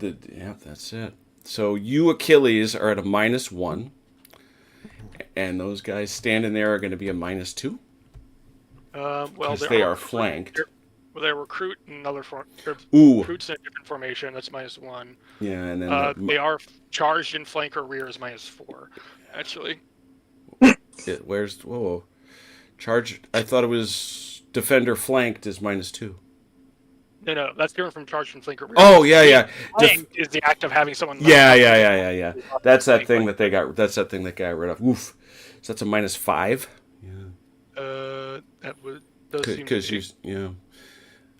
Yep, that's it. So you Achilles are at a -1. And those guys standing there are going to be a -2.
Well,
they are flanked.
They're recruit in another recruits in a different formation. That's -1.
Yeah, and then
they are charged in flank or rear is -4. Actually.
Where's charge? I thought it was defender flanked is -2.
No, that's different from charge from flank or rear.
Oh yeah.
Flank is the act of having someone.
Yeah. That's that thing that they got. That's that thing that got rid of. Oof. So that's a -5.
That would does seem
Because
to
you,
be-
yeah. All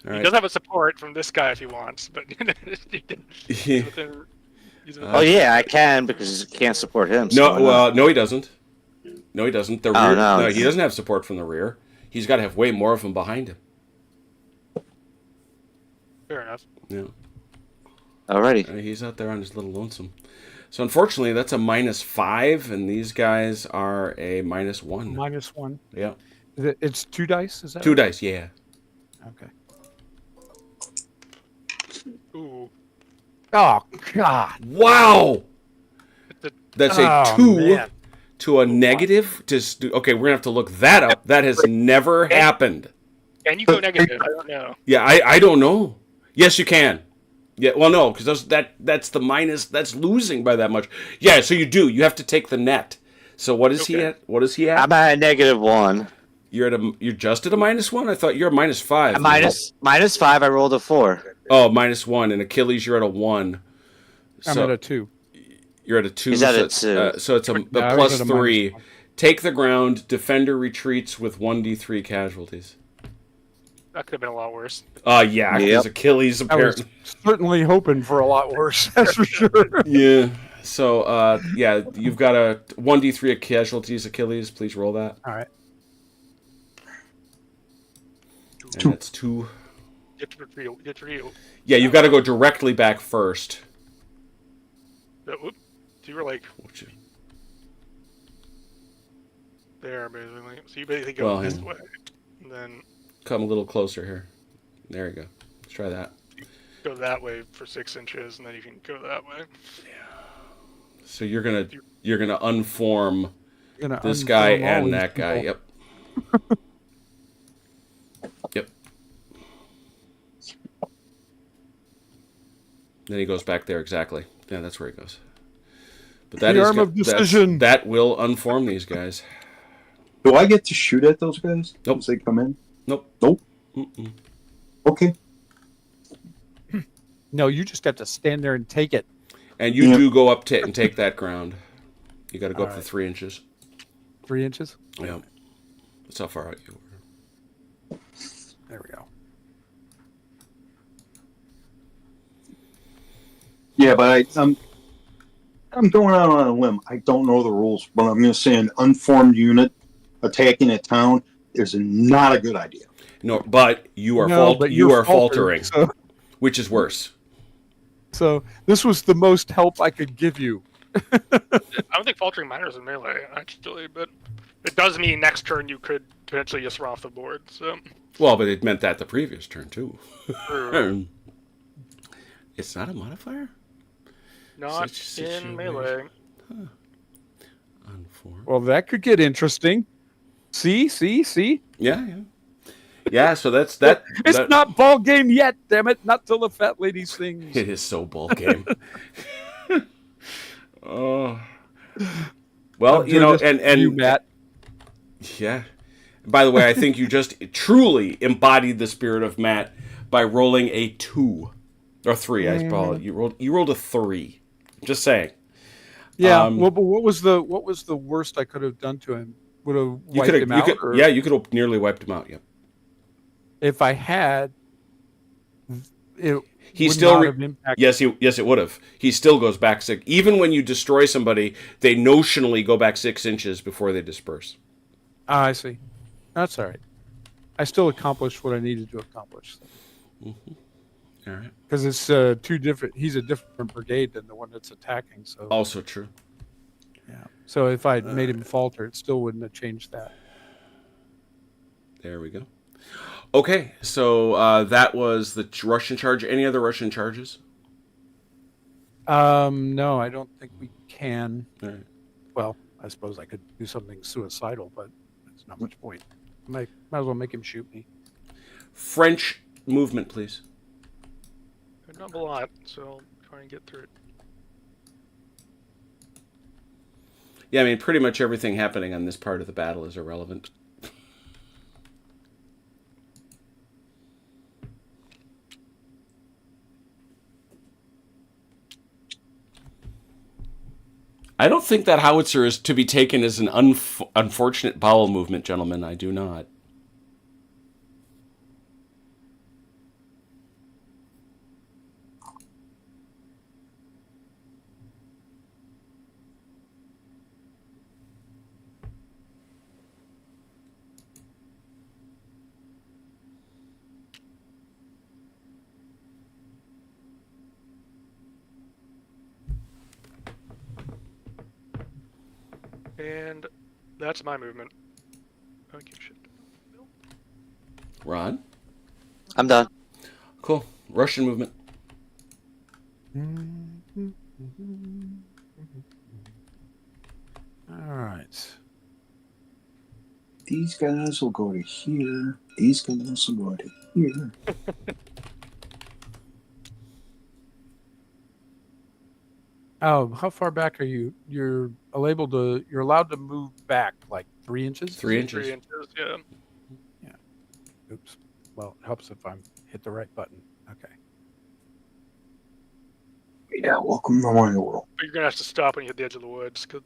He
right.
does have a support from this guy if he wants, but he's within
Oh yeah, I can because he can't support him. so why
No,
not?
no, he doesn't. No, he doesn't. The
Oh,
rear.
no.
He doesn't have support from the rear. He's got to have way more of them behind him.
fair enough.
Yeah.
Alrighty.
He's out there on his little lonesome. So unfortunately, that's a -5, and these guys are a -1.
-1.
Yeah.
It's 2 dice. Is that
2
right?
dice. Yeah.
Okay.
Ooh,
Oh God.
Wow. That's a
Oh,
2
man.
to a negative. Okay, we're gonna have to look that up. That has never happened.
can you go negative? I don't know.
Yeah, I don't know. Yes, you can. Yeah, well, no, because that's the minus. That's losing by that much. Yeah, so you do. You have to take the net. So what is he
Okay.
at? What is he at?
I'm at a -1.
You're just at a -1. I thought you're a -5.
A -5. I rolled a 4.
Oh, -1, and Achilles, you're at a 1.
I'm
So
at a 2.
you're at a 2.
He's at a
so,
2.
so it's a
I was
plus
at a
3.
-1.
Take the ground. Defender retreats with 1d3 casualties.
That could have been a lot worse.
Yeah, because
Yep.
Achilles
I was
apparently.
certainly hoping for a lot worse. That's for sure.
Yeah. So, you've got a 1d3 casualties, Achilles. Please roll that.
All right.
And that's 2.
You have to retreat. You have to retreat.
Yeah, you've got to go directly back first.
Whoop. So you were like
Which is-
there, basically. So you basically go
Well,
this
hang on.
way, and then
Come a little closer here. There you go. Let's try that.
go that way for 6 inches, and then you can go that way.
So you're gonna unform
Gonna
this guy
unform all
and
these
that guy.
people.
Yep. Yep. Then he goes back there exactly. Yeah, that's where he goes. But that
The
is
arm of decision.
that will unform these guys.
Do I get to shoot at those guys
Nope.
as they come in?
Nope.
Nope.
Mm-mm.
Okay.
No, you just have to stand there and take it.
And you
Yeah.
do go up and take that ground. You got to go up to
Alright.
3 inches.
3 inches.
Yeah. That's how far out you were.
There we go.
Yeah, but I'm going out on a limb. I don't know the rules, but I'm going to say an unformed unit attacking a town is not a good idea.
No, but you are
but
you
you're
are faltering,
So,
which is worse.
so this was the most help I could give you.
I don't think faltering matters in melee, actually, but it does mean next turn you could potentially just run off the board. So
Well, but it meant that the previous turn too.
True.
It's not a modifier?
not
Such
in
situation.
melee.
Unformed.
Well, that could get interesting. See.
Yeah. Yeah, so that's that.
It's
that-
not ball game yet. Damn it! Not till the fat lady sings.
It is so ball game. Oh. Well,
I'm
you know,
doing this for you, Matt.
Yeah. By the way, I think you just truly embodied the spirit of Matt by rolling a 2 or 3. I call it. You rolled a 3. Just saying.
Yeah.
Um,
Well, but what was the worst I could have done to him? Would have
You
wiped
could
him out. Or
yeah, you could have nearly wiped him out. Yeah.
if I had, it
He
would
still
not
re-
have impacted.
Yes, it would have. He still goes back 6. Even when you destroy somebody, they notionally go back 6 inches before they disperse.
I see. That's all right. I still accomplished what I needed to accomplish
All right.
because it's two different. He's a different brigade than the one that's attacking. So
Also true.
yeah. So if I made him falter, it still wouldn't have changed that.
There we go. Okay, so that was the Russian charge. Any other Russian charges?
No, I don't think we can.
All right.
Well, I suppose I could do something suicidal, but there's not much point. Might as well make him shoot me.
French movement, please.
Not a lot, so I'll try and get through it.
Yeah, I mean, pretty much everything happening on this part of the battle is irrelevant. I don't think that howitzer is to be taken as an unfortunate bowel movement, gentlemen. I do not.
And that's my movement. Okay, shit.
Ron?
I'm done.
Cool. Russian movement.
All right.
These guys will go to here. These guys will go to here.
Oh, how far back are you? You're allowed to move back like 3 inches.
3 inches.
3 inches, yeah.
Oops. Well, it helps if I hit the right button. Okay.
Yeah, welcome to my world.
But you're gonna have to stop when you hit the edge of the woods, because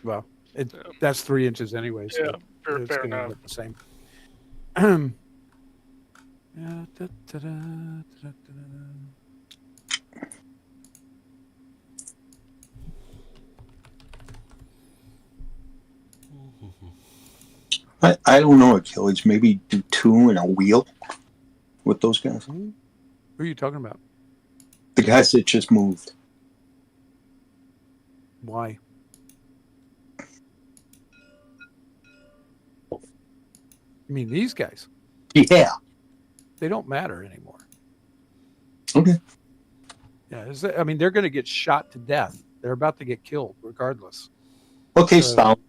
Well,
Yeah.
that's 3 inches anyway. So
yeah, fair,
it's
fair
going to
enough.
look the same. Yeah,
I don't know, Achilles. Maybe do 2 and a wheel with those guys.
Who are you talking about?
The guys that just moved.
Why? You mean these guys?
Yeah.
They don't matter anymore.
Okay.
Yeah, I mean, they're going to get shot to death. They're about to get killed regardless.
Okay, stop.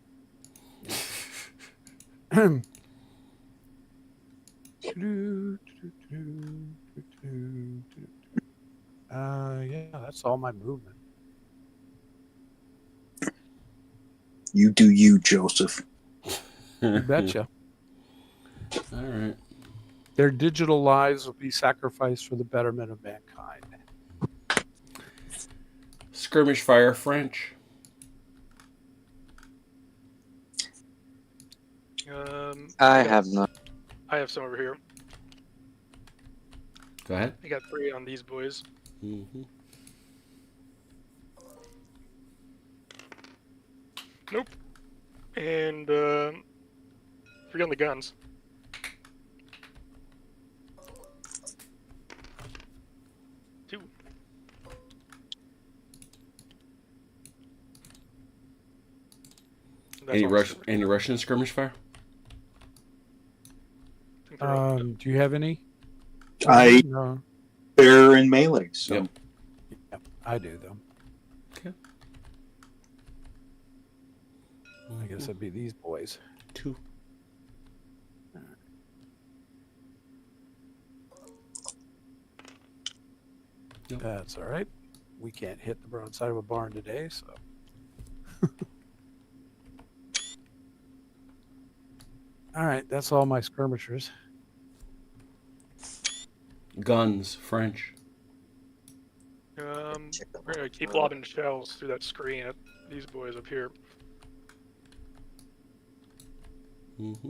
Yeah, that's all my movement.
You do you, Joseph.
You betcha.
All right.
Their digital lives will be sacrificed for the betterment of mankind.
Skirmish fire French.
I have not.
I have some over here.
Go ahead.
I got 3 on these boys.
Mm-hmm.
Nope. And 3 on the guns. Two. That's
Any
all skirmish.
Any Russian skirmish fire?
I think they're all done.
Do you have any?
I
No.
they're in melee, so
Yep.
Yep, I do though.
Okay.
I guess it'd be these boys.
2. Nope.
That's all right. We can't hit the broadside of a barn today, so. All right, that's all my skirmishers.
Guns French.
We're gonna keep lobbing shells through that screen at these boys up here.
Mm-hmm.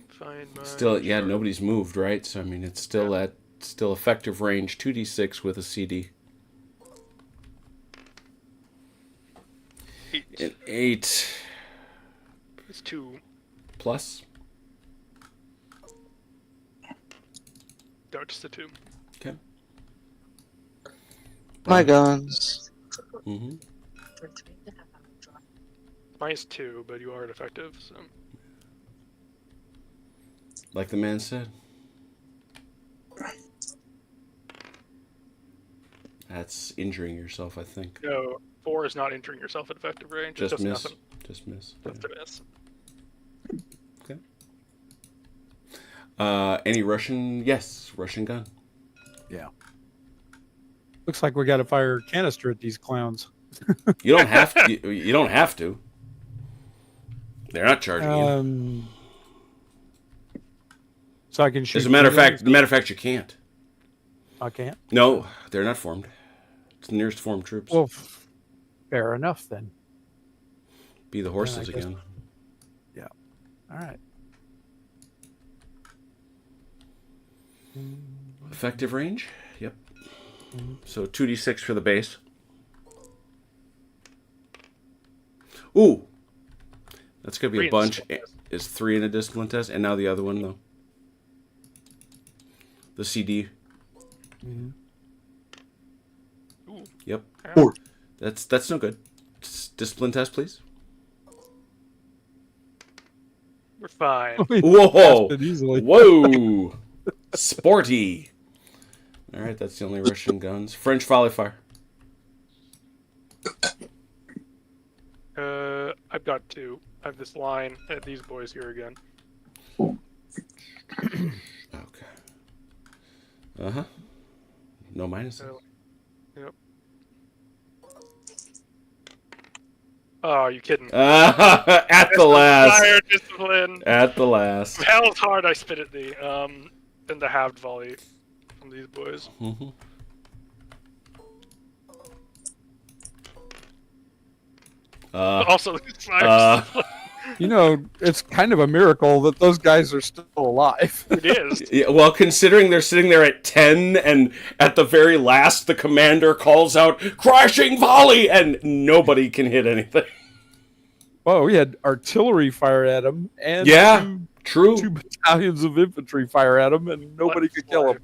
Find my
Still, yeah,
chart.
nobody's moved, right? So I mean, it's still at effective range. 2d6 with a CD.
8.
An 8
It's 2.
plus.
No, just a 2.
Okay.
My guns.
Mm-hmm.
Mine's 2, but you are effective, so.
Like the man said. That's injuring yourself, I think.
No, 4 is not entering yourself at effective range.
Just
it does
miss.
nothing.
Just miss.
Just a miss.
Any Russian? Yes, Russian gun.
Looks like we got to fire a canister at these clowns.
You don't have to. You don't have to. They're not charging you.
So I can shoot.
As a matter of fact, you can't.
I can't.
No, they're not formed. It's the nearest formed troops.
Well, fair enough then.
Be the horses
guess-
again.
All right.
Effective range? Yep. So 2d6 for the base. Ooh! That's going to be
Three
a
in
bunch.
discipline test.
Is 3 in a discipline test? And now the other one, though. The CD.
Ooh.
Yep.
Four.
That's no good. Discipline test, please.
We're fine.
Whoa!
Passed it easily.
Whoa! Sporty. All right, that's the only Russian guns. French volley fire.
I've got 2. I have this line at these boys here again.
Okay. Uh-huh. No minuses.
Yep. Oh, you kidding?
At the last.
Fire discipline.
At the last.
Hell's hard I spit at the halved volley from these boys.
Mhm.
Also, these fire discipline.
You know, it's kind of a miracle that those guys are still alive.
It is.
Yeah, well, considering they're sitting there at 10, and at the very last, the commander calls out, "Crashing volley!" and nobody can hit anything.
Well, we had artillery fire at them, and
Yeah, true.
two battalions of infantry fire at them, and nobody could kill them.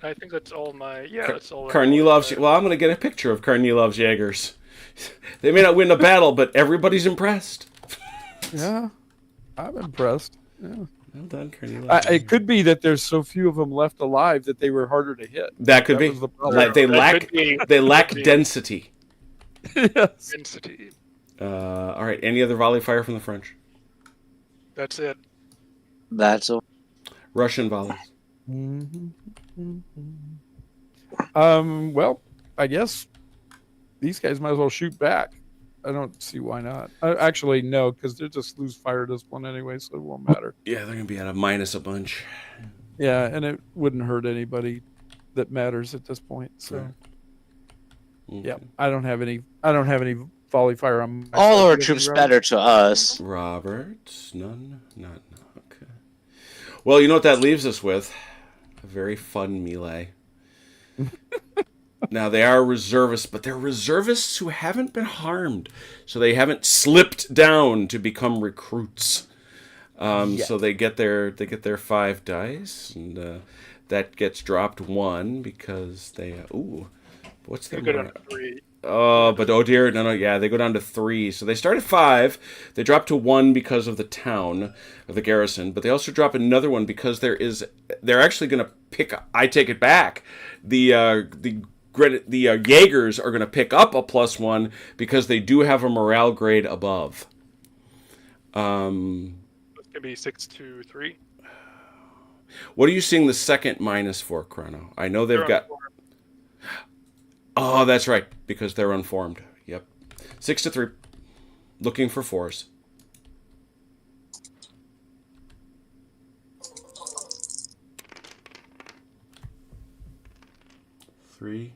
I think that's all my. Yeah, that's all.
Karnilov's. Well, I'm going to get a picture of Karnilov's Jaegers. They may not win a battle, but everybody's impressed.
Yeah, I'm impressed. Yeah.
Well done, Karnilov.
It could be that there's so few of them left alive that they were harder to hit.
That could
That
be.
was the problem.
They
That
lack.
could be.
They lack
Could be.
density.
Yes.
Density.
All right. Any other volley fire from the French?
That's it.
That's a
Russian volleys.
Well, I guess these guys might as well shoot back. I don't see why not. Actually, no, because they just lose fire discipline anyway, so it won't matter.
Yeah, they're going to be at a minus a bunch.
Yeah, and it wouldn't hurt anybody that matters at this point. So,
Right.
yeah, I don't have any volley fire on. My
all our
side.
troops matter to us.
Robert, none, not okay. Well, you know what that leaves us with? A very fun melee. Now they are reservists, but they're reservists who haven't been harmed, so they haven't slipped down to become recruits. So they get their 5 dice, and that gets dropped 1 because they. What's their?
Go down to 3.
Oh, but oh dear, no, yeah, they go down to 3. So they start at 5. They drop to 1 because of the town, of the garrison, but they also drop another 1 because they're actually going to pick. I take it back. The Jaegers are going to pick up a +1 because they do have a morale grade above.
It's gonna be 6 to 3.
What are you seeing the second minus for, Chrono? I know they've
They're
got.
unformed.
Oh, that's right, because they're unformed. Yep, 6 to 3. Looking for 4s. Three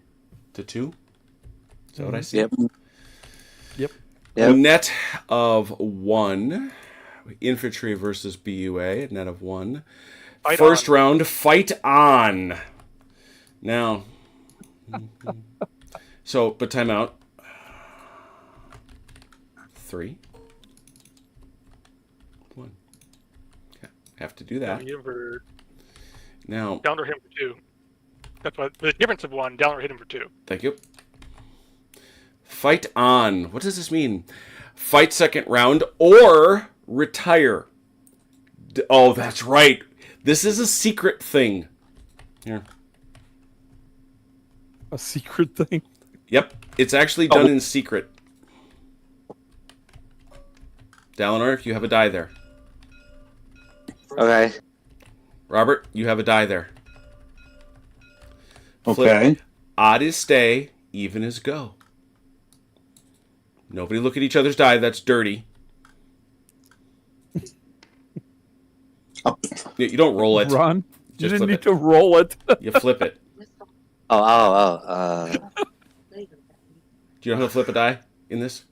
to 2. Is that what I see?
Yep.
Yep.
A
Yep.
net of 1. Infantry versus BUA. A net of 1.
Fight
First
on.
round, fight on. Now. So, but timeout. 3. 1. Okay. Have to do that.
Hit him for
Now,
down or hit him for 2. That's what the difference of 1. Down or hit him for 2.
thank you. Fight on. What does this mean? Fight second round or retire. Oh, that's right. This is a secret thing. Here.
A secret thing.
Yep. It's actually done in secret. Dalinar, you have a die there.
Okay.
Robert, you have a die there.
Okay.
Odd is stay, even is go. Nobody look at each other's die. That's dirty. You don't roll it.
Run. You
Just
didn't
flip
need
it.
to roll it.
You flip it.
Oh.
Do you know how to flip a die in this?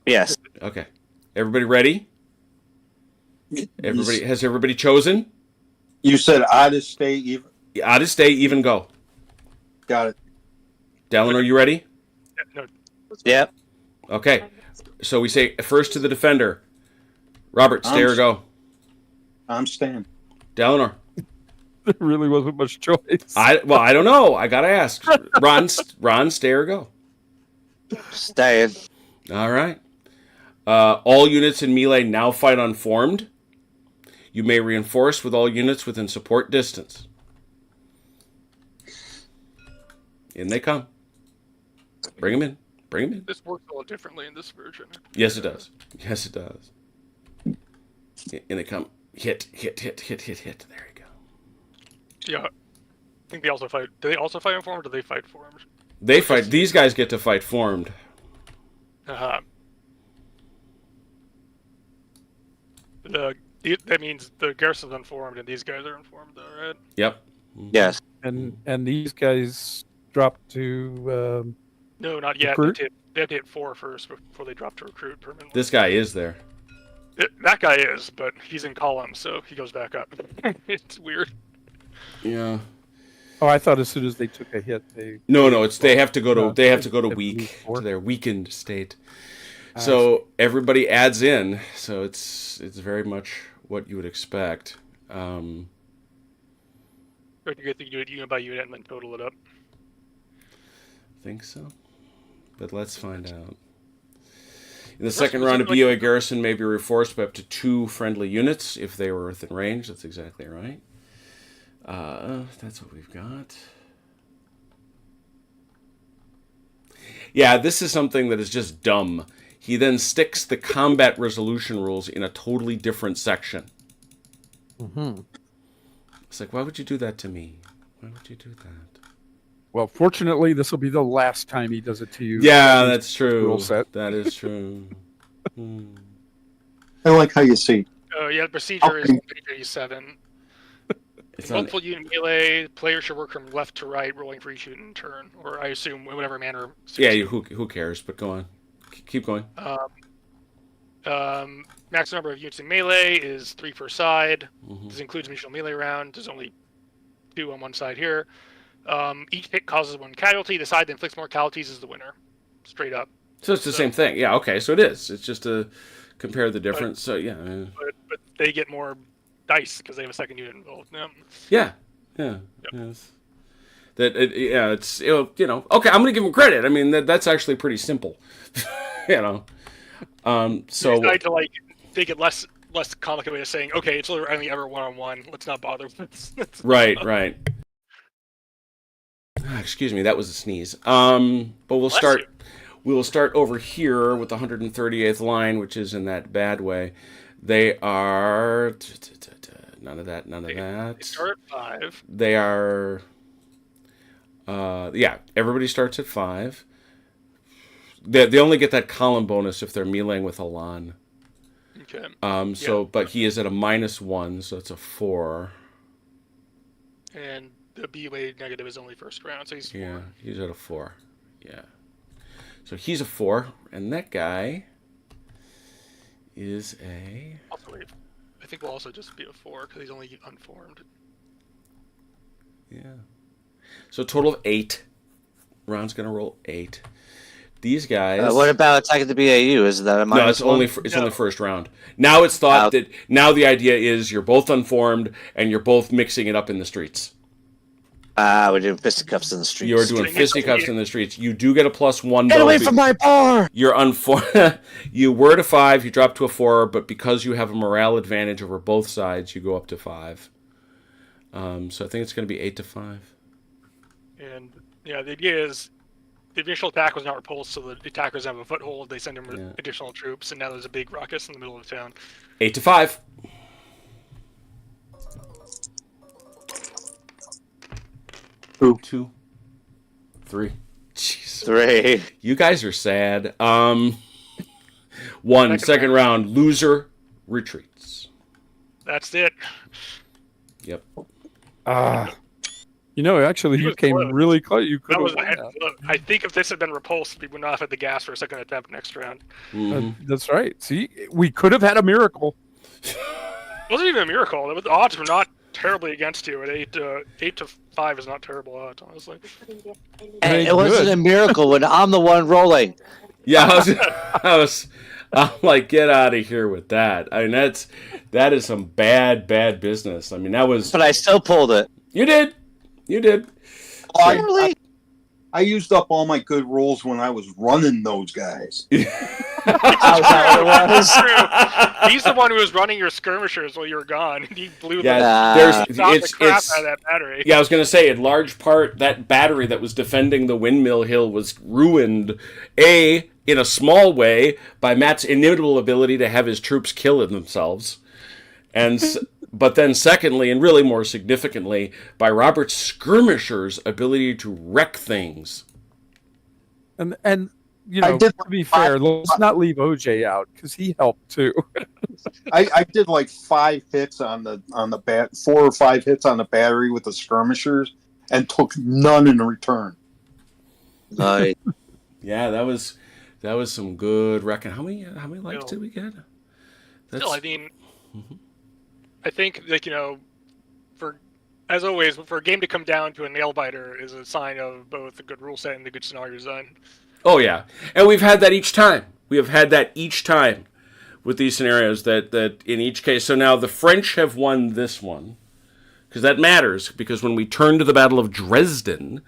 Yes.
Okay. Everybody ready? Has everybody chosen?
You said odd to stay even.
Odd to stay, even go.
Got it.
Dallin, are you ready?
No,
Yep.
Okay. So we say first to the defender. Robert, stay or go.
I'm staying.
Dallin,
There really wasn't much choice.
I don't know. I gotta ask. Ron, stay or go.
Staying.
All right. All units in melee now fight unformed. You may reinforce with all units within support distance. In they come. Bring them in. Bring them in.
this works a little differently in this version.
Yes, it does. Yes, it does. In they come. Hit. There you go.
Yeah. I think they also fight. Do they also fight informed, or do they fight formed?
They fight. These guys get to fight formed.
Uh-huh. That means the garrison's unformed, and these guys are informed, though, right?
Yep.
Yes.
And these guys drop to
No, not yet.
Recruit?
They have to hit 4 first before they drop to recruit permanently.
This guy is there.
That guy is, but he's in column, so he goes back up. It's weird.
Yeah.
Oh, I thought as soon as they took a hit, they
No. It's they have to go to
No,
they have to go to
they
weak
move
to
forward.
their weakened state.
I
So everybody adds in. So it's very much what you would expect.
Or you get to do it unit by unit and then total it up.
Think so, but let's find out. In the second round, a BOA garrison may be reinforced by up to 2 friendly units if they were within range. That's exactly right. That's what we've got. Yeah, this is something that is just dumb. He then sticks the combat resolution rules in a totally different section.
Mhm.
It's like, why would you do that to me? Why would you do that?
Well, fortunately, this will be the last time he does it to you.
Yeah, that's true.
Rule set.
That is true.
I like how you see.
Yeah, the procedure is
Okay.
page 87.
It's on,
Multiple unit melee, players should work from left to right, rolling for each unit in turn, or I assume in whatever manner.
yeah, who cares? But go on. Keep going.
Max number of units in melee is 3 per side.
Mhm.
This includes initial melee round. There's only 2 on one side here. Each hit causes 1 casualty. The side that inflicts more casualties is the winner. Straight up.
So it's the same thing. Yeah, okay, so it is. It's just to compare the difference. So, yeah.
But they get more dice because they have a second unit involved.
Yeah. Yes. It's, you know, okay, I'm going to give them credit. I mean, that's actually pretty simple. You know. So
They decide to like take it less complicated way of saying, okay, it's literally only ever 1-on-1. Let's not bother.
right. Excuse me, that was a sneeze. But we'll start. We will start over here with the 138th line, which is in that bad way. They are none of that.
They start at 5.
They are. Yeah, everybody starts at 5. They only get that column bonus if they're meleeing with Elan.
Okay.
But he is at a -1, so it's a 4.
And the BUA negative is only first round, so he's 4.
Yeah, he's at a 4. Yeah. So he's a 4, and that guy is a...
Also, I think we'll also just be a 4 because he's only unformed.
Yeah. So a total of 8. Ron's going to roll 8. These guys...
What about attacking the BAU? Is that a minus?
No, it's only first round. Now it's thought that... Now the idea is you're both unformed, and you're both mixing it up in the streets.
We're doing fisticuffs in the streets.
You are doing fisticuffs in the streets. You do get a +1.
Get away from my bar!
You're unformed. You were to 5, you drop to a 4, but because you have a morale advantage over both sides, you go up to 5. So I think it's going to be 8 to 5.
And yeah, the idea is the initial attack was not repulsed, so the attackers have a foothold. They send in additional troops, and now there's a big ruckus in the middle of the town.
8 to 5.
Two.
2. 3. Jeez.
3.
You guys are sad. 1, second round. Loser retreats.
That's it.
Yep.
Actually,
He
you
was
came
close.
really close. You could
That
have
was.
won that.
Look, I think if this had been repulsed, we would not have had the gas for a second attempt next round.
That's right. See, we could have had a miracle.
It wasn't even a miracle. The odds were not terribly against you. At 8-5 is not terrible odds, honestly.
And it wasn't a miracle when I'm the one rolling.
Yeah, I'm like, get out of here with that. I mean, that is some bad business. I mean, that was.
But I still pulled it.
You did.
I used up all my good rolls when I was running those guys.
How's that what it was?
True. He's the one who was running your skirmishers while you were gone. He blew
Yeah,
the crap out of that battery.
Yeah, I was going to say, in large part, that battery that was defending the windmill hill was ruined, in a small way, by Matt's inimitable ability to have his troops kill themselves. But then secondly, and really more significantly, by Robert's skirmishers' ability to wreck things.
And to be fair, let's not leave OJ out because he helped too.
I did like 5 hits on the 4 or 5 hits on the battery with the skirmishers, and took none in return.
Right.
Yeah, that was some good wrecking. How many likes did we get?
Still, I mean, I think for as always, for a game to come down to a nail biter is a sign of both a good rule set and the good scenario design.
Oh yeah, and we've had that each time. We have had that each time with these scenarios. That in each case. So now the French have won this one because that matters. Because when we turn to the Battle of Dresden,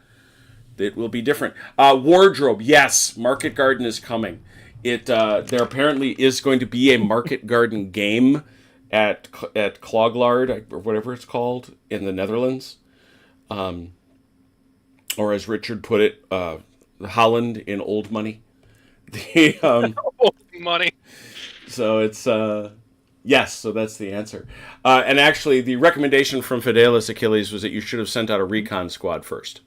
it will be different. Wardrobe, yes, Market Garden is coming. There apparently is going to be a Market Garden game at Kloglard, or whatever it's called, in the Netherlands. Or as Richard put it, Holland in old money.
Old money.
So it's, yes, so that's the answer. And actually, the recommendation from Fidelis Achilles was that you should have sent out a recon squad first.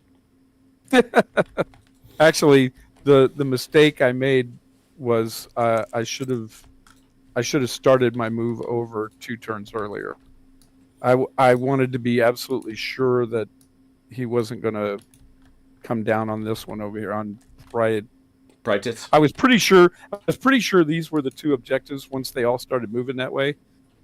Actually, the mistake I made was I should have started my move over 2 turns earlier. I wanted to be absolutely sure that he wasn't going to come down on this one over here on Pride. I was pretty sure these were the 2 objectives once they all started moving that way,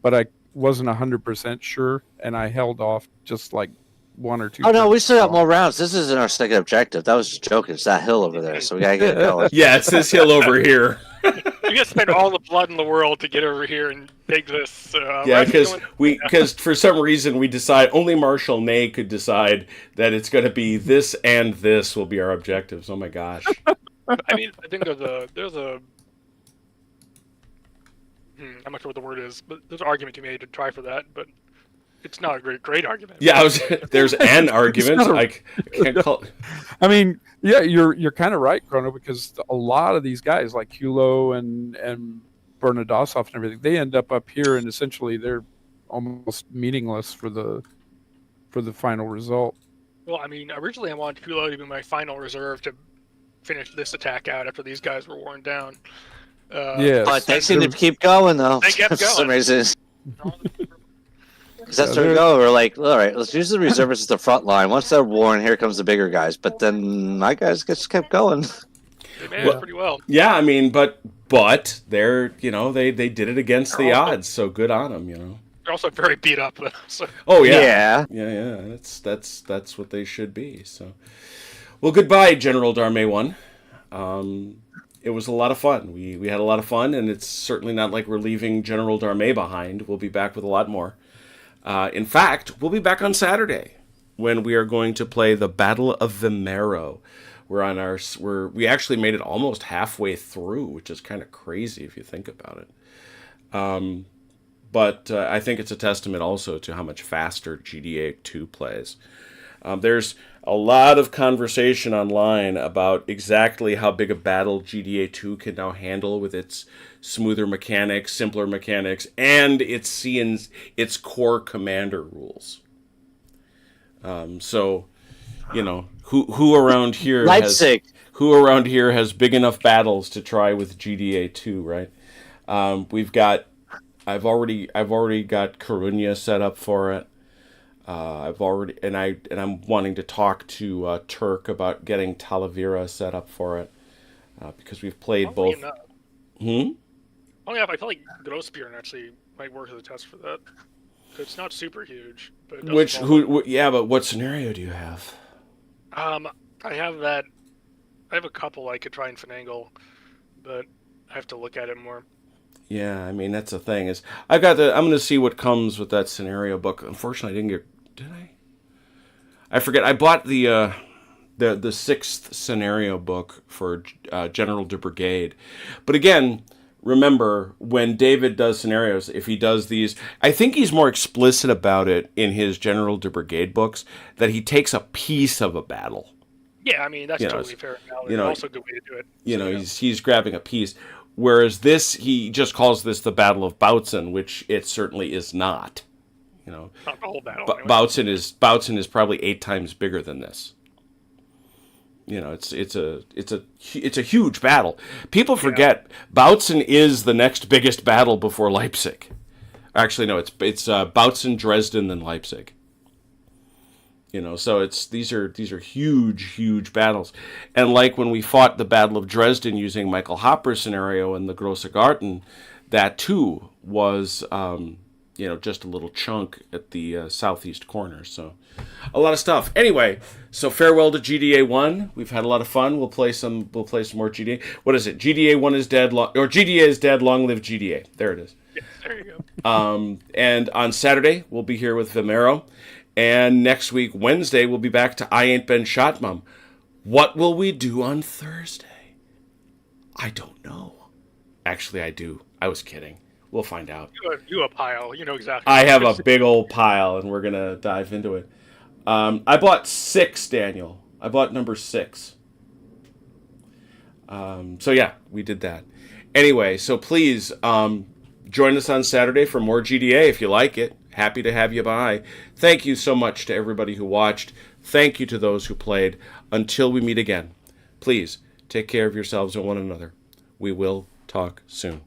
but I wasn't 100% sure, and I held off just like 1 or 2.
Oh no, we still got more rounds. This isn't our second objective. That was just joking. It's that hill over there, so we gotta get it going.
Yeah, it's this hill over here.
You gotta spend all the blood in the world to get over here and take this.
Yeah, because for some reason we decide only Marshal Ney could decide that it's going to be this and this will be our objectives. Oh my gosh!
I mean, I think there's a I'm not sure what the word is, but there's an argument to be made to try for that, but it's not a great argument.
Yeah, there's an argument. I can't call.
I mean, yeah, you're kind of right, Chrono, because a lot of these guys like Hulo and Bernadosov and everything, they end up here, and essentially they're almost meaningless for the final result.
Well, I mean, originally I wanted Hulo to be my final reserve to finish this attack out after these guys were worn down.
Yeah,
but they seem to keep going though.
They kept
For some
going.
reason. Because that's where we go. We're like, all right, let's use the reservists as the front line. Once they're worn, here comes the bigger guys. But then my guys just kept going.
They managed pretty well.
Yeah, I mean, but they're they did it against the odds, so good on them.
They're also very beat up though. So.
Oh yeah. That's what they should be. So, well, goodbye, General Darmé 1. It was a lot of fun. We had a lot of fun, and it's certainly not like we're leaving General Darmé behind. We'll be back with a lot more. In fact, we'll be back on Saturday when we are going to play the Battle of Vimero. We actually made it almost halfway through, which is kind of crazy if you think about it. But I think it's a testament also to how much faster GDA 2 plays. There's a lot of conversation online about exactly how big a battle GDA 2 can now handle with its smoother mechanics, simpler mechanics, and its core commander rules. So, who around here has big enough battles to try with GDA 2, right? I've already got Coruña set up for it. I'm wanting to talk to Turk about getting Talavera set up for it because we've played
Probably
both.
enough.
Hmm.
Oh yeah, I feel like Grossbjorn actually might work as a test for that. It's not super huge, but it does involve
Yeah, but what scenario do you have?
I have that. I have a couple I could try and finagle, but I have to look at it more.
Yeah, I mean that's the thing is I'm going to see what comes with that scenario book. Unfortunately, I didn't get. Did I? I forget. I bought the sixth scenario book for General de Brigade, but again, remember when David does scenarios, if he does these, I think he's more explicit about it in his General de Brigade books that he takes a piece of a battle.
Yeah, I mean that's
You know,
totally fair and valid.
you know,
Also a good way to do it.
You
So,
know,
yeah.
he's grabbing a piece, whereas this he just calls this the Battle of Bautzen, which it certainly is not. You know,
Not the whole battle. Anyway.
Bautzen is probably 8 times bigger than this. You know, it's a huge battle. People forget Bautzen is the next biggest battle before Leipzig. Actually, no, it's Bautzen, Dresden, then Leipzig. You know, so these are huge battles, and like when we fought the Battle of Dresden using Michael Hopper's scenario in the Grosse Garten, that too was just a little chunk at the southeast corner. So a lot of stuff. Anyway, so farewell to GDA 1. We've had a lot of fun. We'll play some more GDA. What is it? GDA 1 is dead, or GDA is dead, long live GDA. There it is.
Yeah, there you go.
And on Saturday, we'll be here with Vimero. And next week, Wednesday, we'll be back to I Ain't Been Shot, Mum. What will we do on Thursday? I don't know. Actually, I do. I was kidding. We'll find out.
You a pile. You know exactly.
I have a big old pile, and we're going to dive into it. I bought 6, Daniel. I bought number 6. So, yeah, we did that. Anyway, so please join us on Saturday for more GDA if you like it. Happy to have you by. Thank you so much to everybody who watched. Thank you to those who played. Until we meet again, please take care of yourselves and one another. We will talk soon.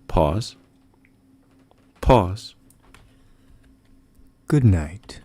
Pause. Pause.
Good night.